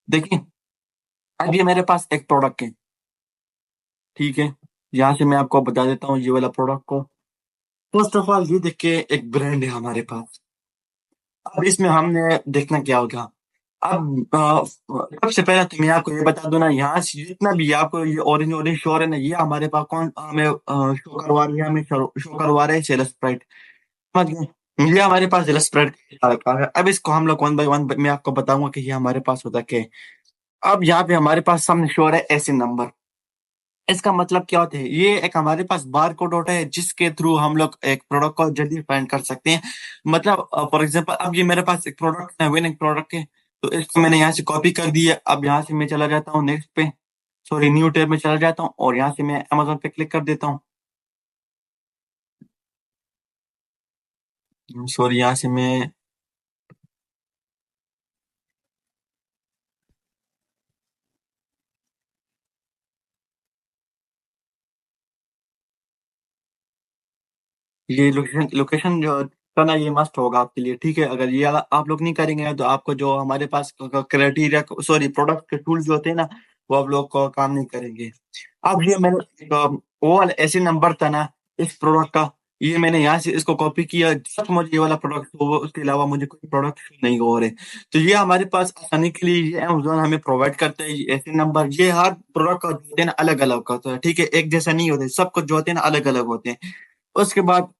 [SPEAKER 1] देखिए, अब ये मेरे पास एक प्रोडक्ट है, ठीक है? यहाँ से मैं आपको बता देता हूँ ये वाला प्रोडक्ट को। फर्स्ट ऑफ ऑल ये देखिए एक ब्रांड है हमारे पास। अब इसमें हमने देखना क्या होगा? अब सबसे पहले तो मैं आपको ये बता दूँ ना, यहाँ से जितना भी आपको ये ऑरेंज ऑरेंज शो हो रहा है ना, ये हमारे पास कौन हमें शो करवा रही है, हमें शो करवा रहे हैं सेल स्प्राइट। समझ गए? ये हमारे पास सेल स्प्राइट है। अब इसको हम लोग वन बाय वन मैं आपको बताऊंगा कि ये हमारे पास होता क्या है। अब यहाँ पे हमारे पास सामने शो हो रहा है ऐसे नंबर। इसका मतलब क्या होता है? ये एक हमारे पास बार कोड होता है जिसके थ्रू हम लोग एक प्रोडक्ट को जल्दी फाइंड कर सकते हैं। मतलब फॉर एग्जांपल अब ये मेरे पास एक प्रोडक्ट है, विनिंग प्रोडक्ट है, तो इसको मैंने यहाँ से कॉपी कर दी है। अब यहाँ से मैं चला जाता हूँ नेक्स्ट पे, सॉरी न्यू टैब में चला जाता हूँ और यहाँ से मैं अमेज़न पे क्लिक कर देता हूँ। सॉरी, यहाँ से मैं ये लोकेशन लोकेशन जो करना ये मस्ट होगा आपके लिए, ठीक है? अगर ये आप लोग नहीं करेंगे तो आपको जो हमारे पास क्राइटेरिया सॉरी प्रोडक्ट के टूल्स जो होते हैं ना, वो आप लोग को काम नहीं करेंगे। अब ये मैंने एक वो वाला ऐसे नंबर था ना इस प्रोडक्ट का, ये मैंने यहाँ से इसको कॉपी किया, जस्ट मुझे ये वाला प्रोडक्ट हो, उसके अलावा मुझे कोई प्रोडक्ट नहीं हो रहे। तो ये हमारे पास आसानी के लिए ये अमेजोन हमें प्रोवाइड करता है, ये ऐसे नंबर, ये हर प्रोडक्ट का जो होते हैं ना अलग अलग होता है, ठीक है, एक जैसा नहीं होते, सब कुछ जो होते हैं ना अलग अलग होते हैं। उसके बाद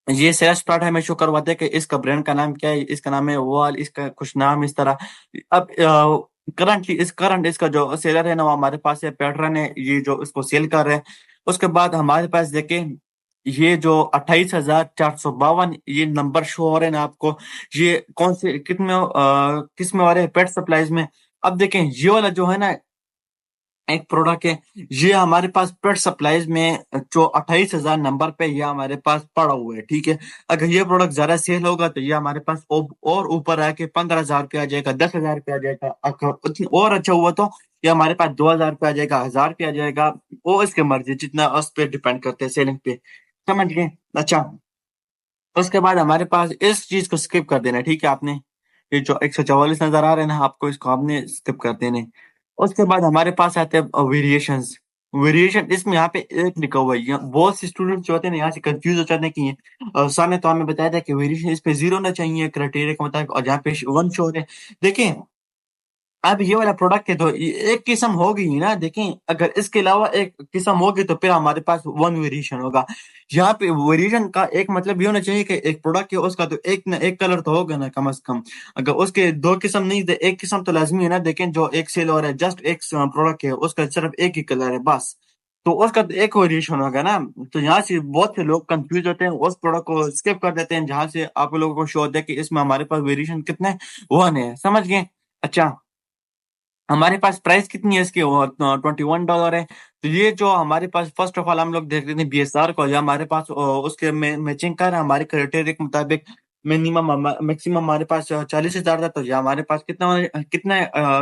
[SPEAKER 1] ये सेल्स स्टार्ट हमें शो करवाते हैं कि इसका ब्रांड का नाम क्या है, इसका नाम है वॉल, इसका कुछ नाम इस तरह। अब करंटली करंट इसका जो सेलर है ना वो हमारे पास है, पैटर्न है ये जो इसको सेल कर रहे हैं। उसके बाद हमारे पास देखें, ये जो 28,452 ये नंबर शो हो रहे हैं ना आपको, ये कौन से किस में हो रहे हैं, पेट सप्लाईज में। अब देखें ये वाला जो है ना एक प्रोडक्ट है, ये हमारे पास पेट सप्लाईज में जो 28,000 नंबर पे ये हमारे पास पड़ा हुआ है, ठीक है। अगर ये प्रोडक्ट ज्यादा सेल होगा तो ये हमारे पास और ऊपर आके 15,000 पे आ जाएगा, 10,000 पे आ जाएगा। अगर और अच्छा हुआ तो ये हमारे पास 2,000 पे आ जाएगा, 1,000 पे आ जाएगा। वो इसके मर्जी, जितना उस पर डिपेंड करते हैं सेलिंग पे, समझ गए। अच्छा, उसके बाद हमारे पास इस चीज को स्किप कर देना है, ठीक है आपने। ये जो 144 नजर आ रहे हैं ना आपको, इसको आपने स्किप कर देने हैं। उसके बाद हमारे पास आते हैं वेरिएशंस। वेरिएशन इसमें यहाँ पे एक लिखा हुआ है, बहुत से स्टूडेंट जो होते हैं ना यहाँ से कंफ्यूज हो जाते हैं कि सर ने तो हमें बताया था कि वेरिएशन इस पे जीरो ना चाहिए क्राइटेरिया के मुताबिक, और जहाँ पे वन शो है। देखें, अब ये वाला प्रोडक्ट है तो ये एक किस्म होगी ही ना, देखें अगर इसके अलावा एक किस्म होगी तो फिर हमारे पास वन वेरिएशन होगा। यहाँ पे वेरिएशन का एक मतलब ये होना चाहिए कि एक प्रोडक्ट है उसका तो एक ना एक कलर तो होगा ना कम से कम। अगर उसके दो किस्म नहीं तो एक किस्म तो लाजमी है ना। देखें जो एक सेल हो रहा है, जस्ट एक प्रोडक्ट है उसका सिर्फ एक ही कलर है बस, तो उसका तो एक वेरिएशन होगा ना। तो यहाँ से बहुत से लोग कंफ्यूज होते हैं, उस प्रोडक्ट को स्किप कर देते हैं जहां से आप लोगों को शो होता है कि इसमें हमारे पास वेरिएशन कितने, वन है, समझ गए। अच्छा, हमारे पास प्राइस कितनी है इसकी, वो $21 है। तो ये जो हमारे पास फर्स्ट ऑफ ऑल हम लोग देख लेते हैं बीएसआर को, या हमारे पास उसके मैचिंग कर हमारे क्राइटेरिया के मुताबिक मिनिमम मैक्सिमम हमारे पास 40,000 था, तो ये हमारे पास कितना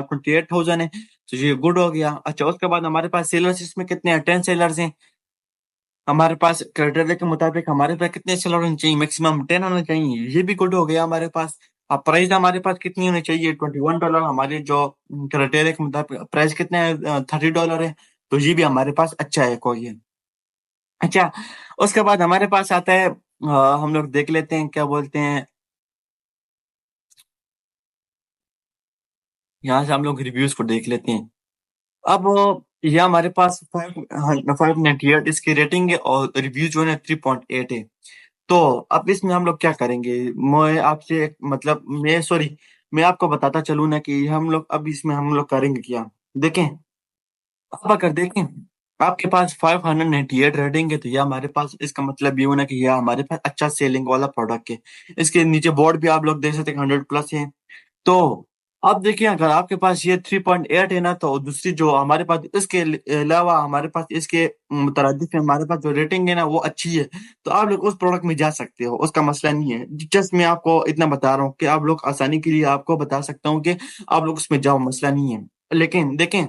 [SPEAKER 1] 28,000 है। तो ये गुड हो गया। अच्छा, उसके बाद हमारे पास सेलर्स इसमें कितने हैं, 10 सेलर्स हैं हमारे पास। क्राइटेरिया के मुताबिक हमारे पास कितने सेलर होने चाहिए, मैक्सिमम 10 होने चाहिए, ये भी गुड हो गया हमारे पास। अब प्राइस हमारे पास कितनी होनी चाहिए, $21। हमारे जो क्राइटेरिया के मुताबिक प्राइस कितने है, $30 है। तो ये भी हमारे पास अच्छा है कोई है। अच्छा, उसके बाद हमारे पास आता है, हम लोग देख लेते हैं क्या बोलते हैं, यहाँ से हम लोग रिव्यूज को देख लेते हैं। अब ये हमारे पास 598 इसकी रेटिंग है, और रिव्यू जो है ना 3.8 है। तो अब इसमें हम लोग क्या करेंगे, मैं आपसे मतलब मैं आपको बताता चलूँ ना कि हम लोग अब इसमें हम लोग करेंगे क्या। देखें, अब अगर देखें आपके पास 598 रेटिंग है तो यह हमारे पास, इसका मतलब ये होना कि यह हमारे पास अच्छा सेलिंग वाला प्रोडक्ट है। इसके नीचे बोर्ड भी आप लोग देख सकते हैं 100+ है। तो अब देखिए, अगर आपके पास ये 3.8 है ना, तो दूसरी जो हमारे पास इसके अलावा हमारे पास इसके मुतरद्दिफ में हमारे पास जो रेटिंग है ना वो अच्छी है। तो आप लोग उस प्रोडक्ट में जा सकते हो, उसका मसला नहीं है। जस्ट मैं आपको इतना बता रहा हूँ कि आप लोग आसानी के लिए आपको बता सकता हूँ कि आप लोग उसमें जाओ, मसला नहीं है। लेकिन देखें,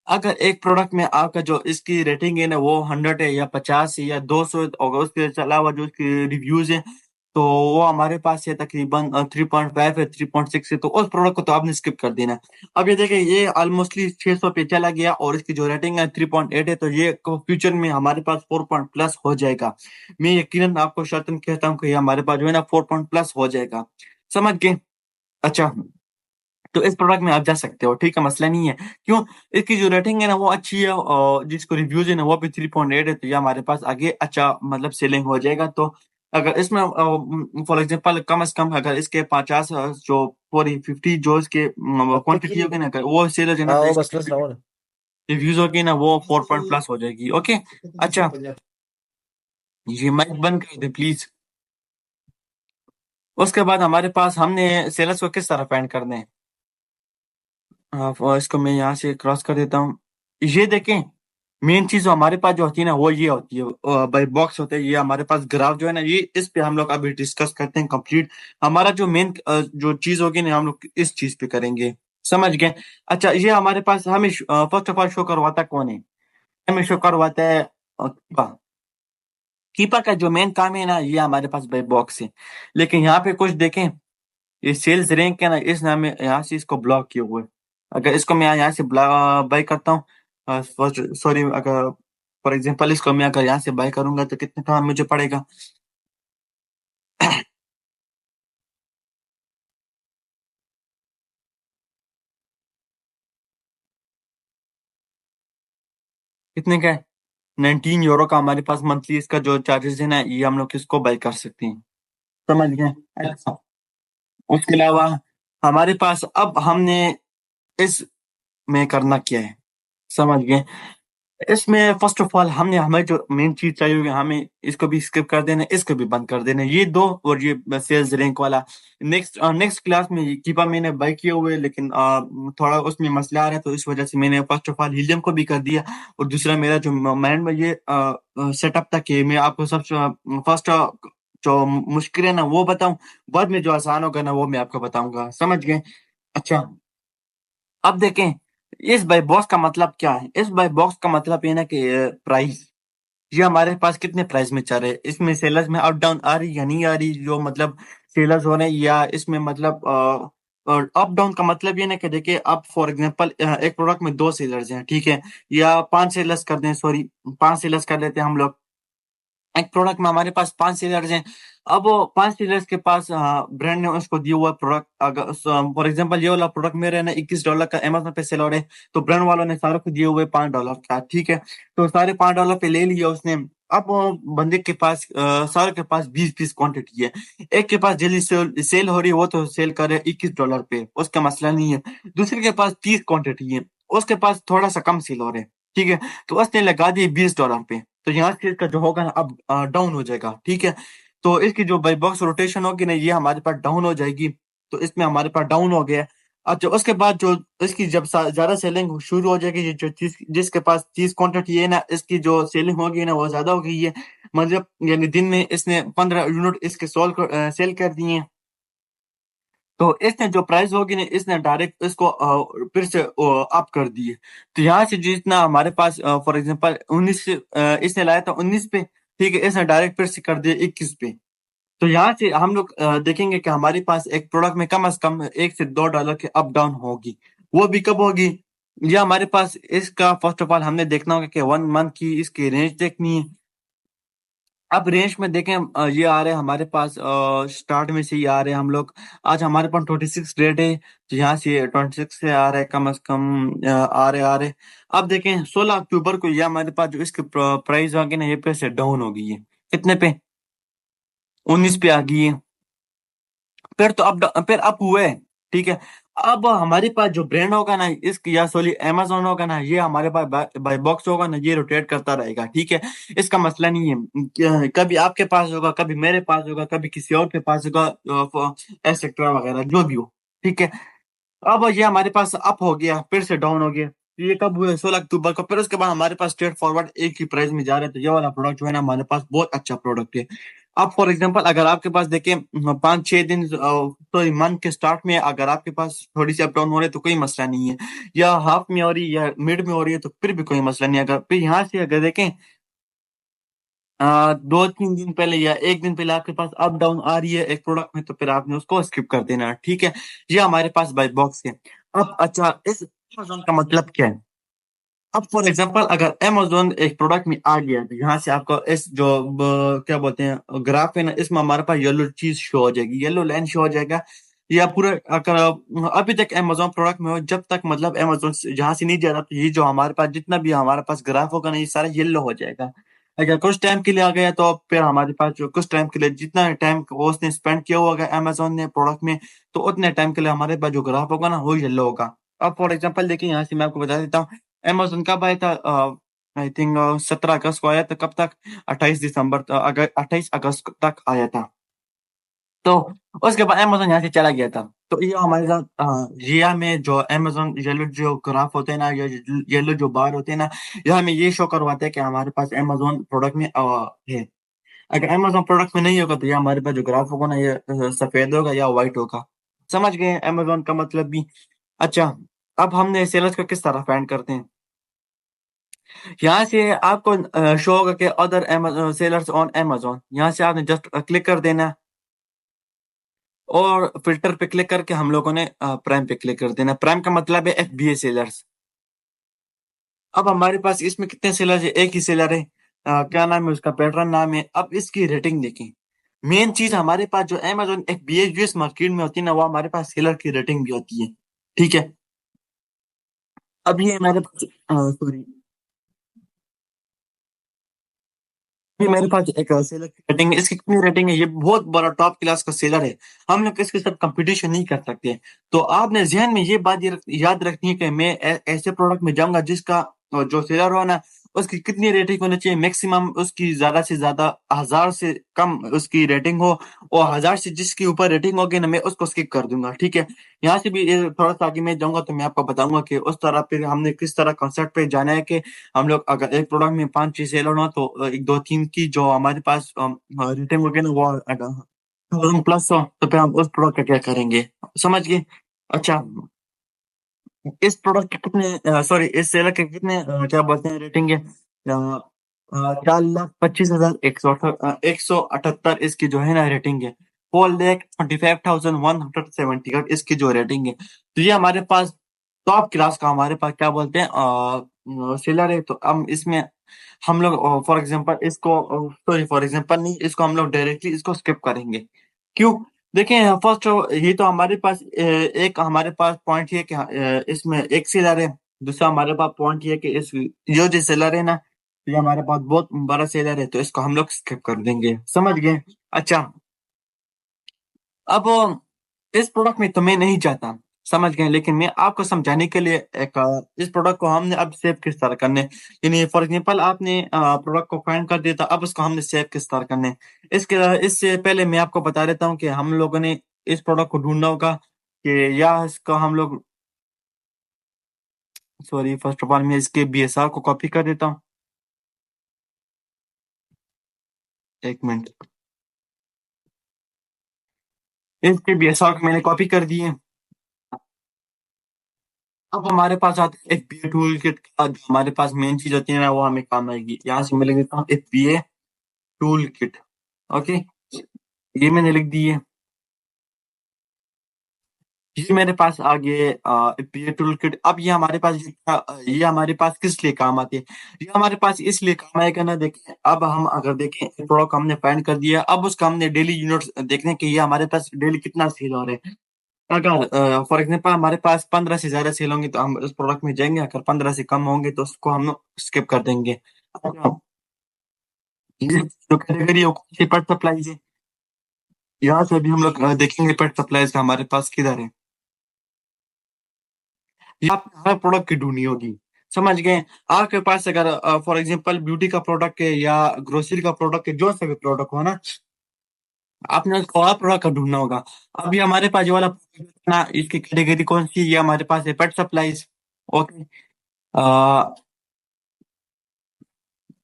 [SPEAKER 1] अगर एक प्रोडक्ट में आपका जो इसकी रेटिंग है ना वो 100 है या 50 है या 200, और उसके अलावा जो इसके रिव्यूज हैं तो वो हमारे पास है तकरीबन 3.5 है, 3.6 है, तो उस प्रोडक्ट को तो आपने स्किप कर देना। अब ये देखिए, ये ऑलमोस्टली 600 पे चला गया और इसकी जो रेटिंग है 3.8 है, तो ये फ्यूचर में हमारे पास 4 पॉइंट प्लस हो जाएगा। मैं यकीनन आपको शर्तन कहता हूँ कि ये हमारे पास जो है ना 4 पॉइंट प्लस हो जाएगा, समझ गए। अच्छा, तो इस प्रोडक्ट में आप जा सकते हो, ठीक है, मसला नहीं है। क्यों, इसकी जो रेटिंग है ना वो अच्छी है, और जिसको रिव्यूज है ना वो भी 3.8 है, तो ये हमारे पास आगे अच्छा मतलब सेलिंग हो जाएगा। तो अगर इसमें फॉर एग्जांपल कम से कम अगर इसके 50 जो पूरी 50 जो इसके क्वांटिटी होगी ना, अगर वो सेल हो जाए ना,
[SPEAKER 2] हाँ
[SPEAKER 1] तो
[SPEAKER 2] वो बस बस
[SPEAKER 1] इसकी
[SPEAKER 2] रावण।
[SPEAKER 1] रिव्यूज होगी ना वो 4 पॉइंट प्लस हो जाएगी, ओके। अच्छा, ये माइक बंद कर दे प्लीज। उसके बाद हमारे पास हमने सेल्स को किस तरह फाइंड करने हैं। हाँ, और इसको मैं यहाँ से क्रॉस कर देता हूँ। ये देखें, मेन चीज जो हमारे पास जो होती है ना वो ये होती है, बाई बॉक्स होता है ये हमारे पास ग्राफ जो है ना, ये इस पे हम लोग अभी डिस्कस करते हैं कंप्लीट। हमारा जो मेन जो चीज होगी ना हम लोग इस चीज पे करेंगे, समझ गए। अच्छा, ये हमारे पास हमें फर्स्ट ऑफ ऑल शो करवाता कौन है, हमें शो करवाता है कीपा। कीपा का जो मेन काम है ना ये हमारे पास बाई बॉक्स है। लेकिन यहाँ पे कुछ देखें, ये सेल्स रैंक है ना, इस नाम में यहाँ से इसको ब्लॉक किए हुए। अगर इसको मैं यहाँ से बाय करता हूँ, सॉरी, अगर फॉर एग्जाम्पल इसको मैं अगर यहाँ से बाय करूंगा तो कितने का मुझे पड़ेगा? कितने का है? 19 यूरो का हमारे पास मंथली इसका जो चार्जेस है ना, ये हम लोग किसको बाय कर सकते हैं। समझ गए? अच्छा, उसके अलावा हमारे पास अब हमने इस में करना क्या है, समझ गए? इसमें फर्स्ट ऑफ ऑल हमने हमें जो मेन चीज चाहिए होगी, हमें इसको भी स्किप कर देना है, इसको भी बंद कर देना है, ये दो। और ये सेल्स रैंक वाला नेक्स्ट क्लास में ये कीपा मैंने बाय किए हुए, लेकिन थोड़ा उसमें मसला आ रहा है, तो इस वजह से मैंने फर्स्ट ऑफ ऑल हीलियम को भी कर दिया। और दूसरा मेरा जो माइंड में ये सेटअप था कि मैं आपको सबसे फर्स्ट जो मुश्किल है ना वो बताऊं, बाद में जो आसान होगा ना वो मैं आपको बताऊंगा। समझ गए? अच्छा, अब देखें इस बाय बॉक्स का मतलब क्या है। इस बाय बॉक्स का मतलब ये ना कि प्राइस, ये हमारे पास कितने प्राइस में चल रहे हैं, इसमें सेलर्स में अप डाउन आ रही या नहीं आ रही, जो मतलब सेलर्स हो रहे हैं, या इसमें मतलब अप डाउन का मतलब ये ना कि देखिए अब फॉर एग्जांपल एक प्रोडक्ट में दो सेलर्स हैं, ठीक है, या पांच सेलर्स कर दें, सॉरी, पांच सेलर्स कर लेते हैं हम लोग। एक प्रोडक्ट में हमारे पास पांच सेलर्स हैं। अब वो पांच सेलर्स के पास ब्रांड ने उसको दिया हुआ प्रोडक्ट, अगर फॉर एग्जांपल ये वाला प्रोडक्ट मेरे है ना $21 का अमेजोन पे सेल हो रहा है, तो ब्रांड वालों ने सारों को दिए हुए $5 का, ठीक है। तो सारे $5 पे ले लिया उसने। अब वो बंदे के पास सारों के पास 20 पीस क्वांटिटी है। एक के पास जल्दी सेल हो रही है, वो तो सेल कर रहे हैं $21 पे, उसका मसला नहीं है। दूसरे के पास 30 क्वांटिटी है, उसके पास थोड़ा सा कम सेल हो रहा है, ठीक है, तो उसने लगा दिए $20 पे। तो यहाँ से इसका जो होगा ना अब डाउन हो जाएगा, ठीक है। तो इसकी जो बाई बॉक्स रोटेशन होगी ना, ये हमारे पास डाउन हो जाएगी। तो इसमें हमारे पास डाउन हो गया। अच्छा, उसके बाद जो इसकी जब ज्यादा सेलिंग शुरू हो जाएगी, ये जो चीज जिसके पास 30 क्वांटिटी है ना, इसकी जो सेलिंग होगी ना वो ज्यादा हो गई है। मतलब यानी दिन में इसने 15 यूनिट इसके सेल कर दिए हैं। तो इसने जो प्राइस होगी ना, इसने डायरेक्ट इसको फिर से अप कर दिए। तो यहाँ से जितना हमारे पास फॉर एग्जांपल 19 इसने लाया था 19 पे, ठीक है, इसने डायरेक्ट फिर से कर दिया 21 पे। तो यहाँ से हम लोग देखेंगे कि हमारे पास एक प्रोडक्ट में कम से कम $1 से $2 के अप डाउन होगी। वो भी कब होगी? ये हमारे पास इसका फर्स्ट ऑफ ऑल हमने देखना होगा कि 1 मंथ की इसकी रेंज देखनी है। अब रेंज में देखें ये आ रहे हैं हमारे पास स्टार्ट में से ही आ रहे हैं हम लोग। आज हमारे पास 26 रेट है, तो यहाँ से 26 से आ रहा है कम से कम आ रहे। अब देखें 16 अक्टूबर को ये हमारे पास जो इसकी प्राइस आ गई ना, ये पे से डाउन हो गई है। कितने पे? 19 पे आ गई है। फिर अप हुए, ठीक है। अब हमारे पास जो ब्रांड होगा ना इसकी, या सॉरी अमेजोन होगा ना, ये हमारे पास बाय बॉक्स होगा ना, ये रोटेट करता रहेगा, ठीक है। इसका मसला नहीं है कभी आपके पास होगा, कभी मेरे पास होगा, कभी किसी और के पास होगा, एक्सेट्रा वगैरह जो भी हो, ठीक है। अब ये हमारे पास अप हो गया, फिर से डाउन हो गया। ये कब हुए? 16 अक्टूबर को। फिर उसके बाद हमारे पास स्ट्रेट फॉरवर्ड एक ही प्राइस में जा रहे हैं, तो ये वाला प्रोडक्ट जो है ना हमारे पास बहुत अच्छा प्रोडक्ट है। अब फॉर एग्जांपल अगर आपके पास देखें 5-6 दिन तो मंथ के स्टार्ट में अगर आपके पास थोड़ी सी अप डाउन हो रही है तो कोई मसला नहीं है, या हाफ में हो रही है या मिड में हो रही है तो फिर भी कोई मसला नहीं है। अगर फिर यहाँ से अगर देखें 2-3 दिन पहले या एक दिन पहले आपके पास अप डाउन आ रही है एक प्रोडक्ट में, तो फिर आपने उसको स्किप कर देना है, ठीक है। ये हमारे पास बाय बॉक्स है। अब अच्छा, इस अमेजोन का मतलब क्या है? अब फॉर एग्जांपल अगर अमेजोन एक प्रोडक्ट में आ गया, तो यहाँ से आपको इस जो क्या बोलते हैं ग्राफ है ना, इसमें हमारे पास येलो चीज शो हो जाएगी, येलो लाइन शो हो जाएगा। या पूरा अगर अभी तक अमेजोन प्रोडक्ट में हो, जब तक मतलब अमेजोन जहाँ से नहीं जा रहा, तो ये जो हमारे पास जितना भी हमारे पास ग्राफ होगा ना, ये सारा येलो हो जाएगा। अगर कुछ टाइम के लिए आ गया तो फिर हमारे पास जो कुछ टाइम के लिए जितना टाइम उसने स्पेंड किया होगा अमेजोन ने प्रोडक्ट में, तो उतने टाइम के लिए हमारे पास जो ग्राफ होगा ना वो येलो होगा। अब फॉर एग्जांपल देखिए, यहाँ से मैं आपको बता देता हूँ अमेजोन कब आया था। आई थिंक 17 अगस्त को आया था। कब तक? 28 दिसंबर, अगर 28 अगस्त तक आया था। तो उसके बाद अमेजोन यहाँ से चला गया था। तो ये हमारे साथ ये हमें जो अमेजोन येलो जो ग्राफ होते हैं ना, या येलो जो बार होते हैं ना, ये हमें ये शो करवाते हैं कि हमारे पास अमेजोन प्रोडक्ट में है। अगर अमेजोन प्रोडक्ट में नहीं होगा तो ये हमारे पास जो ग्राफ होगा ना, ये सफेद होगा या व्हाइट होगा। समझ गए अमेजोन का मतलब भी? अच्छा, अब हमने सेलर्स को किस तरह फाइंड करते हैं। यहाँ से आपको शो होगा कि अदर सेलर्स ऑन अमेजोन, यहाँ से आपने जस्ट क्लिक कर देना है, और फिल्टर पे क्लिक करके हम लोगों ने प्राइम पे क्लिक कर देना। प्राइम का मतलब है FBA सेलर्स। अब हमारे पास इसमें कितने सेलर है? एक ही सेलर है। क्या नाम है उसका? पैटर्न नाम है। अब इसकी रेटिंग देखें। मेन चीज हमारे पास जो अमेजोन एक बीएसयूएस मार्केट में होती है ना, वो हमारे पास सेलर की रेटिंग भी होती है। ठीक है। अब ये हमारे पास सॉरी, ये मेरे पास एक सेलर की रेटिंग है। इसकी कितनी रेटिंग है? ये बहुत बड़ा टॉप क्लास का सेलर है। हम लोग इसके साथ कंपटीशन नहीं कर सकते। तो आपने जहन में ये बात याद रखनी है कि मैं ऐसे प्रोडक्ट में जाऊंगा जिसका जो सेलर हो ना, उसकी कितनी रेटिंग होनी चाहिए? मैक्सिमम उसकी ज्यादा से ज्यादा 1,000 से कम उसकी रेटिंग हो। और 1,000 से जिसके ऊपर रेटिंग होगी ना, मैं उसको स्किप कर दूंगा। ठीक है। यहाँ से भी थोड़ा सा आगे मैं जाऊंगा तो मैं आपको बताऊंगा कि उस तरह फिर हमने किस तरह कॉन्सेप्ट पे जाना है कि हम लोग अगर एक प्रोडक्ट में 5-6 सेल होना, तो एक दो तीन की जो हमारे पास रेटिंग होगी ना, वो 1,000 प्लस हो, तो फिर हम उस प्रोडक्ट का क्या करेंगे? समझ गए? अच्छा। इस प्रोडक्ट के कितने सॉरी, इस सेलर के कितने क्या बोलते हैं रेटिंग है? 4,25,178 इसकी जो है ना रेटिंग है। 4,25,170 इसकी जो रेटिंग है। तो ये हमारे पास टॉप क्लास का हमारे पास क्या बोलते हैं सेलर है। तो हम इसमें हम लोग फॉर एग्जांपल इसको सॉरी फॉर एग्जांपल नहीं, इसको हम लोग डायरेक्टली इसको स्किप करेंगे। क्यों? देखें, फर्स्ट ये तो हमारे पास एक हमारे पास पॉइंट ये कि इसमें एक सेलर है। दूसरा हमारे पास पॉइंट ये कि इस जो सेलर है ना, ये हमारे पास बहुत बड़ा सेलर है, तो इसको हम लोग स्किप कर देंगे। समझ गए? अच्छा। अब इस प्रोडक्ट में तो मैं नहीं चाहता, समझ गए, लेकिन मैं आपको समझाने के लिए एक इस प्रोडक्ट को हमने अब सेव किस तरह करने, यानी फॉर एग्जांपल आपने प्रोडक्ट को फाइंड कर दिया था, अब उसको हमने सेव किस तरह करने। इसके इससे पहले मैं आपको बता देता हूँ कि हम लोगों ने इस प्रोडक्ट को ढूंढना होगा कि या इसका हम लोग सॉरी फर्स्ट ऑफ ऑल मैं इसके बीएसआर को कॉपी कर देता हूँ। एक मिनट। इसके बीएसआर को मैंने कॉपी कर दिए। अब हमारे पास आता है एक पीए टूल किट का, जो हमारे पास मेन चीज होती है ना, वो हमें काम आएगी। यहाँ से मैं लिख देता हूँ एक पीए टूल किट। ओके। ये मैंने लिख दी है। ये मेरे पास आ गए पीए टूल किट। अब ये हमारे पास ये हमारे पास किस लिए काम आती है? ये हमारे पास इसलिए काम आएगा ना, देखें अब हम अगर देखें प्रोडक्ट हमने फाइंड कर दिया, अब उसका हमने डेली यूनिट्स देखने हैं कि ये हमारे पास डेली कितना सेल हो रहा है। अगर फॉर एग्जांपल हमारे पास 15 से ज्यादा सेल होंगे तो हम उस प्रोडक्ट में जाएंगे, अगर 15 से कम होंगे तो उसको हम स्किप कर देंगे। अच्छा, ये जो कैटेगरी है वो कौन सी पेट सप्लाईज है? यहाँ से भी हम लोग देखेंगे पेट सप्लाईज का हमारे पास किधर है। ये आपको हर प्रोडक्ट की ढूंढनी होगी। समझ गए? आपके पास अगर फॉर एग्जांपल ब्यूटी का प्रोडक्ट है या ग्रोसरी का प्रोडक्ट है, जो सा भी प्रोडक्ट हो ना, आपने उसको और प्रोडक्ट का ढूंढना होगा। अभी हमारे पास ये वाला product है ना, इसकी कैटेगरी कौन सी है? ये हमारे पास है पेट सप्लाईज। ओके।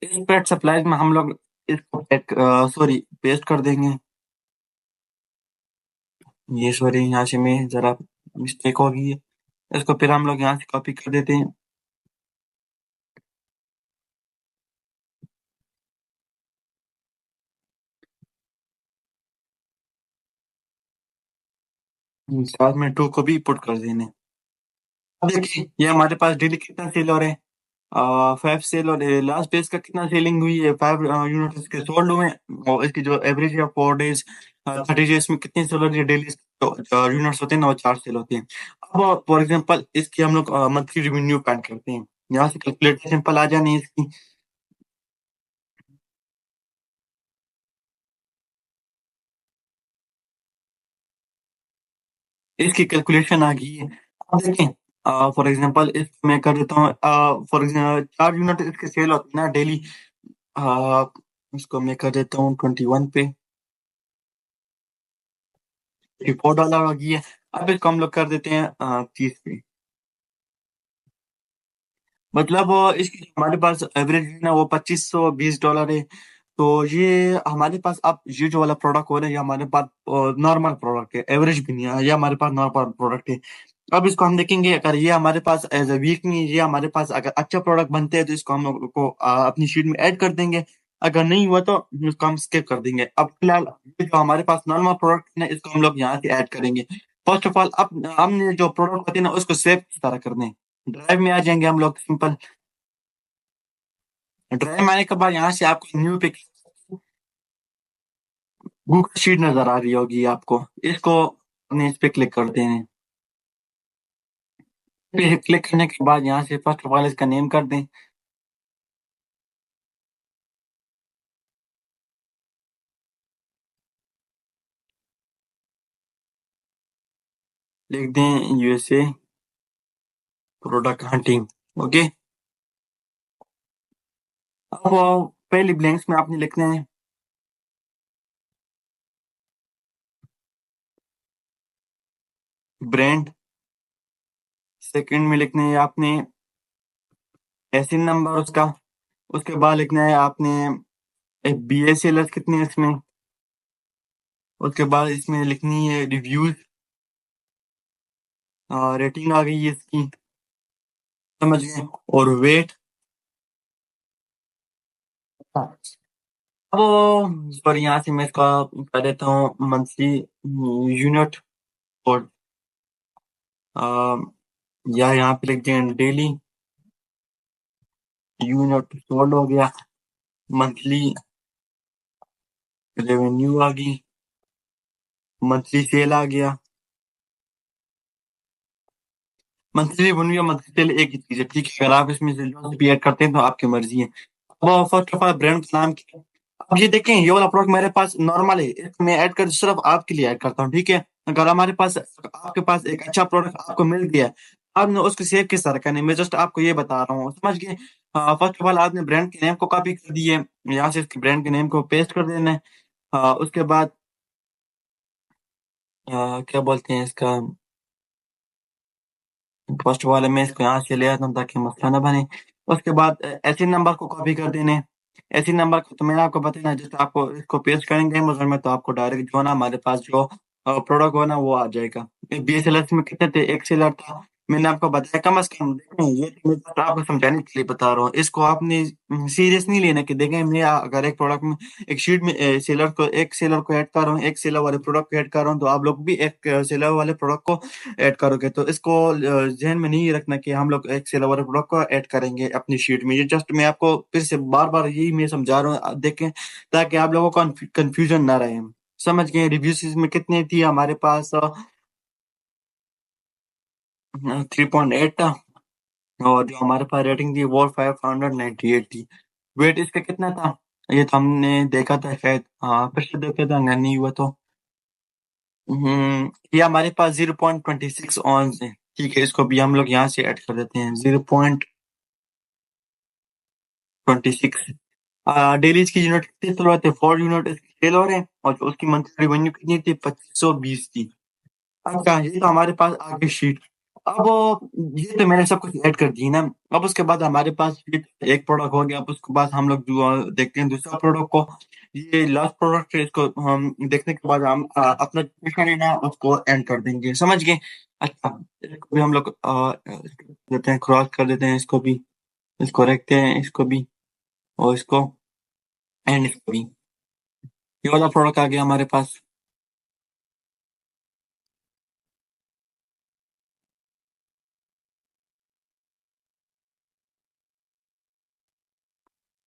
[SPEAKER 1] इस पेट सप्लाईज में हम लोग इसको एक सॉरी पेस्ट कर देंगे। ये सॉरी यहाँ से मैं जरा मिस्टेक हो गई है। इसको फिर हम लोग यहाँ से कॉपी कर देते हैं। साथ में टू को भी पुट कर देने। अब देखिए ये हमारे पास डेली कितना सेल हो रहा है? 5 सेल, और लास्ट डेज का कितना सेलिंग हुई है? 5 यूनिट इसके सोल्ड हुए हैं। और इसकी जो एवरेज है 4 डेज 30 डेज में कितनी सेल होती है? डेली यूनिट्स होते हैं ना, वो 4 सेल होते हैं। अब फॉर एग्जांपल इसकी हम लोग मंथली रेवेन्यू प्लान करते हैं। यहाँ से कैलकुलेटर सिंपल आ जानी है इसकी। इसकी कैलकुलेशन आ गई है। अब देखें फॉर एग्जांपल इस मैं कर देता हूँ फॉर एग्जांपल 4 यूनिट इसके सेल होती है ना डेली। इसको मैं कर देता हूँ 21 पे। $4 आ गई है। अब इसको हम लोग कर देते हैं 30 पे। मतलब इसकी जो हमारे पास एवरेज है ना, वो $2,520 है। तो ये हमारे पास अब ये जो वाला प्रोडक्ट हो रहा है, ये हमारे पास नॉर्मल प्रोडक्ट है, एवरेज भी नहीं है, ये हमारे पास नॉर्मल प्रोडक्ट है। अब इसको हम देखेंगे, अगर ये हमारे पास एज ए वीक नहीं है, ये हमारे पास अगर अच्छा प्रोडक्ट बनते हैं तो इसको हम लोग को अपनी शीट में ऐड कर देंगे। अगर नहीं हुआ तो इसको हम स्किप कर देंगे। अब फिलहाल ये जो हमारे पास नॉर्मल प्रोडक्ट है ना, इसको हम लोग यहाँ से ऐड करेंगे। फर्स्ट ऑफ ऑल अब हमने जो प्रोडक्ट होते हैं ना, उसको सेव किस तरह करने हैं? ड्राइव में आ जाएंगे हम लोग सिंपल। ड्राइव में आने के बाद यहाँ से आपको न्यू पे गूगल शीट नजर आ रही होगी आपको। इसको अपने इस पे क्लिक करते हैं। फिर क्लिक करने के बाद यहाँ से फर्स्ट ऑफ ऑल इसका नेम कर दें। लिख दें यूएसए प्रोडक्ट हंटिंग। ओके। अब पहले ब्लैंक्स में आपने लिखना है ब्रांड। सेकंड में लिखना है आपने एसिन नंबर उसका। उसके बाद लिखना है आपने बी ए सेलर्स कितने हैं इसमें। उसके बाद इसमें लिखनी है रिव्यूज। रेटिंग आ गई है इसकी। समझ गए। और वेट। अब सॉरी यहाँ से मैं इसका कर देता हूँ मंथली यूनिट। और अ, या यहाँ पे लिख दें डेली यूनिट सोल्ड हो गया। मंथली रेवेन्यू आ गई। मंथली सेल आ गया। मंथली रेवेन्यू या मंथली सेल एक ही चीज है, ठीक है। अगर आप इसमें से जो भी ऐड करते हैं तो आपकी मर्जी है। अब फर्स्ट ऑफ ऑल ब्रांड का नाम क्या है? अब ये देखें, ये वाला प्रोडक्ट मेरे पास नॉर्मल है, इसको मैं ऐड कर सिर्फ आपके लिए ऐड करता हूँ, ठीक है। अगर हमारे पास आपके पास एक अच्छा प्रोडक्ट आपको मिल गया है, आपने उसको सेव किस तरह करना है मैं जस्ट आपको ये बता रहा हूँ, समझ गए। फर्स्ट ऑफ ऑल आपने ब्रांड के नेम को कॉपी कर दिए। यहाँ से इसके ब्रांड के नेम को पेस्ट कर देना है। उसके बाद क्या बोलते हैं इसका, फर्स्ट वाले में इसको यहाँ से ले आता हूँ ताकि मसला ना बने। उसके बाद ऐसे नंबर को कॉपी कर देने। ऐसे नंबर को तो मैंने आपको बताया, जैसे आपको इसको पेस्ट करेंगे मगर में तो आपको डायरेक्ट जो ना हमारे पास जो प्रोडक्ट हो ना वो आ जाएगा। बीएसएलएस में कितने थे, एक सेलर था। मैंने आपको बताया कम से कम, देखें ये तो मैं तो आपको समझाने के लिए बता रहा हूँ, इसको आपने सीरियस नहीं लेना कि देखें मैं अगर एक प्रोडक्ट में एक शीट में सेलर को ऐड कर रहा हूँ, एक सेलर वाले प्रोडक्ट को ऐड कर रहा हूँ, तो आप लोग भी एक सेलर वाले प्रोडक्ट को ऐड करोगे। तो इसको जहन में नहीं रखना कि हम लोग एक सेलर वाले प्रोडक्ट को ऐड करेंगे अपनी शीट में। ये जस्ट मैं आपको फिर से बार बार यही मैं समझा रहा हूँ, देखें ताकि आप लोगों को कंफ्यूजन ना रहे। समझ गए। रिव्यूज में कितने थी हमारे पास, 3.8 था। और जो हमारे पास रेटिंग थी वो 598 थी। वेट इसका कितना था, ये तो हमने देखा था शायद, हाँ फिर से देखा था अगर नहीं हुआ तो। ये हमारे पास 0.26 ऑन्स है, ठीक है। इसको भी हम लोग यहाँ से ऐड कर देते हैं 0.26। डेली इसकी यूनिट कितनी सेल होते हैं, 4 यूनिट इसकी सेल हो रहे हैं। और जो उसकी मंथली रेवेन्यू कितनी थी, 2520 थी। अच्छा ये तो हमारे पास आगे शीट। अब ये तो मैंने सब कुछ ऐड कर दी ना। अब उसके बाद हमारे पास एक प्रोडक्ट हो गया। अब उसके बाद हम लोग जो देखते हैं दूसरा प्रोडक्ट को। ये लास्ट प्रोडक्ट है, इसको हम देखने के बाद हम अपना जितना है ना उसको एंड कर देंगे, समझ गए। अच्छा इसको भी हम लोग देते हैं, क्रॉस कर देते हैं इसको भी। इसको रखते हैं इसको भी। और इसको एंड इसको भी। ये वाला प्रोडक्ट आ गया हमारे पास।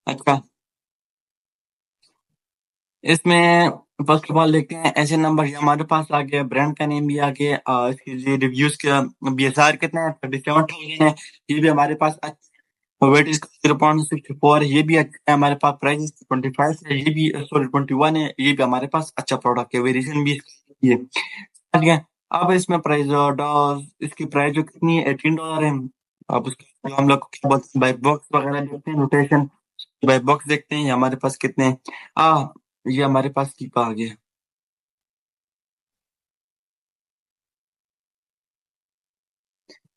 [SPEAKER 1] अच्छा इसमें फर्स्ट ऑफ ऑल देखते हैं ऐसे नंबर, ये हमारे पास आ गया, ब्रांड का नेम भी आ गया, इसकी ये रिव्यूज का बीएसआर कितना है, 37,000 है। ये भी हमारे पास अच्छा। वेट इसका 0.64 है, ये भी अच्छा है हमारे पास। प्राइस 25 है, ये भी सॉरी 21 है, ये भी हमारे पास अच्छा प्रोडक्ट है। वेरिएशन भी ये ठीक है। अब इसमें प्राइस इसकी प्राइस जो कितनी है, $18 है। अब उसके जो हम लोग क्या बोलते हैं बाई बॉक्स वगैरह देखते हैं, रोटेशन बाई बॉक्स देखते हैं, ये हमारे पास कितने हैं। ये हमारे पास कीपा आ गया।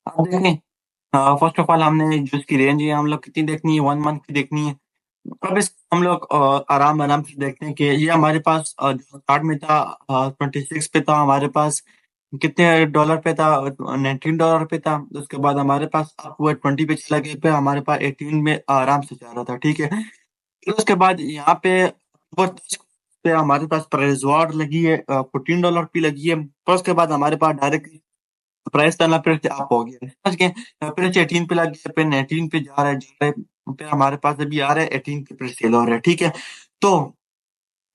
[SPEAKER 1] अब देखें, फर्स्ट ऑफ ऑल हमने जो इसकी रेंज है हम लोग कितनी देखनी है, 1 मंथ की देखनी है। अब इस हम लोग आराम आराम से देखते हैं कि ये हमारे पास जो स्टार्ट में था 26 पे था हमारे पास, कितने डॉलर पे था, $19 पे था। उसके बाद हमारे पास अब वो 20 पे चला गया, पे हमारे पास 18 में आराम से जा रहा था, ठीक है। फिर उसके बाद यहाँ पे ऊपर 10 पे हमारे पास प्राइस वार लगी है, $14 की लगी है। फिर उसके बाद हमारे पास डायरेक्ट प्राइस करना फिर से अप हो गया, समझ गए। फिर से 18 पे लग गया, फिर 19 पे जा रहा है, पे हमारे पास अभी आ रहा है 18 पे सेल हो रहा है, ठीक है। तो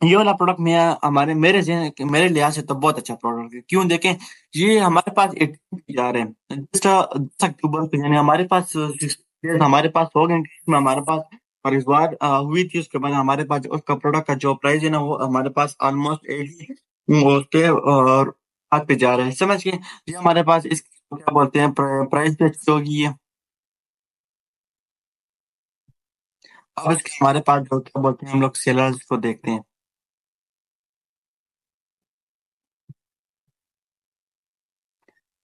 [SPEAKER 1] ये वाला प्रोडक्ट मैं हमारे मेरे लिहाज से तो बहुत अच्छा प्रोडक्ट है। क्यों देखें, ये हमारे पास 18 जा रहे हैं जस्ट 10 अक्टूबर को, यानी हमारे पास 6 days हमारे पास हो गए, इसमें हमारे पास खरीददार हुई थी। उसके बाद हमारे पास उसका प्रोडक्ट का जो प्राइस है ना, वो हमारे पास ऑलमोस्ट 80 और हाथ पे जा रहा है, समझ गए। ये हमारे पास इस क्या बोलते हैं, प्राइस पे अच्छी होगी है। अब इसके हमारे पास जो क्या बोलते हैं, हम लोग सेलर्स को देखते हैं।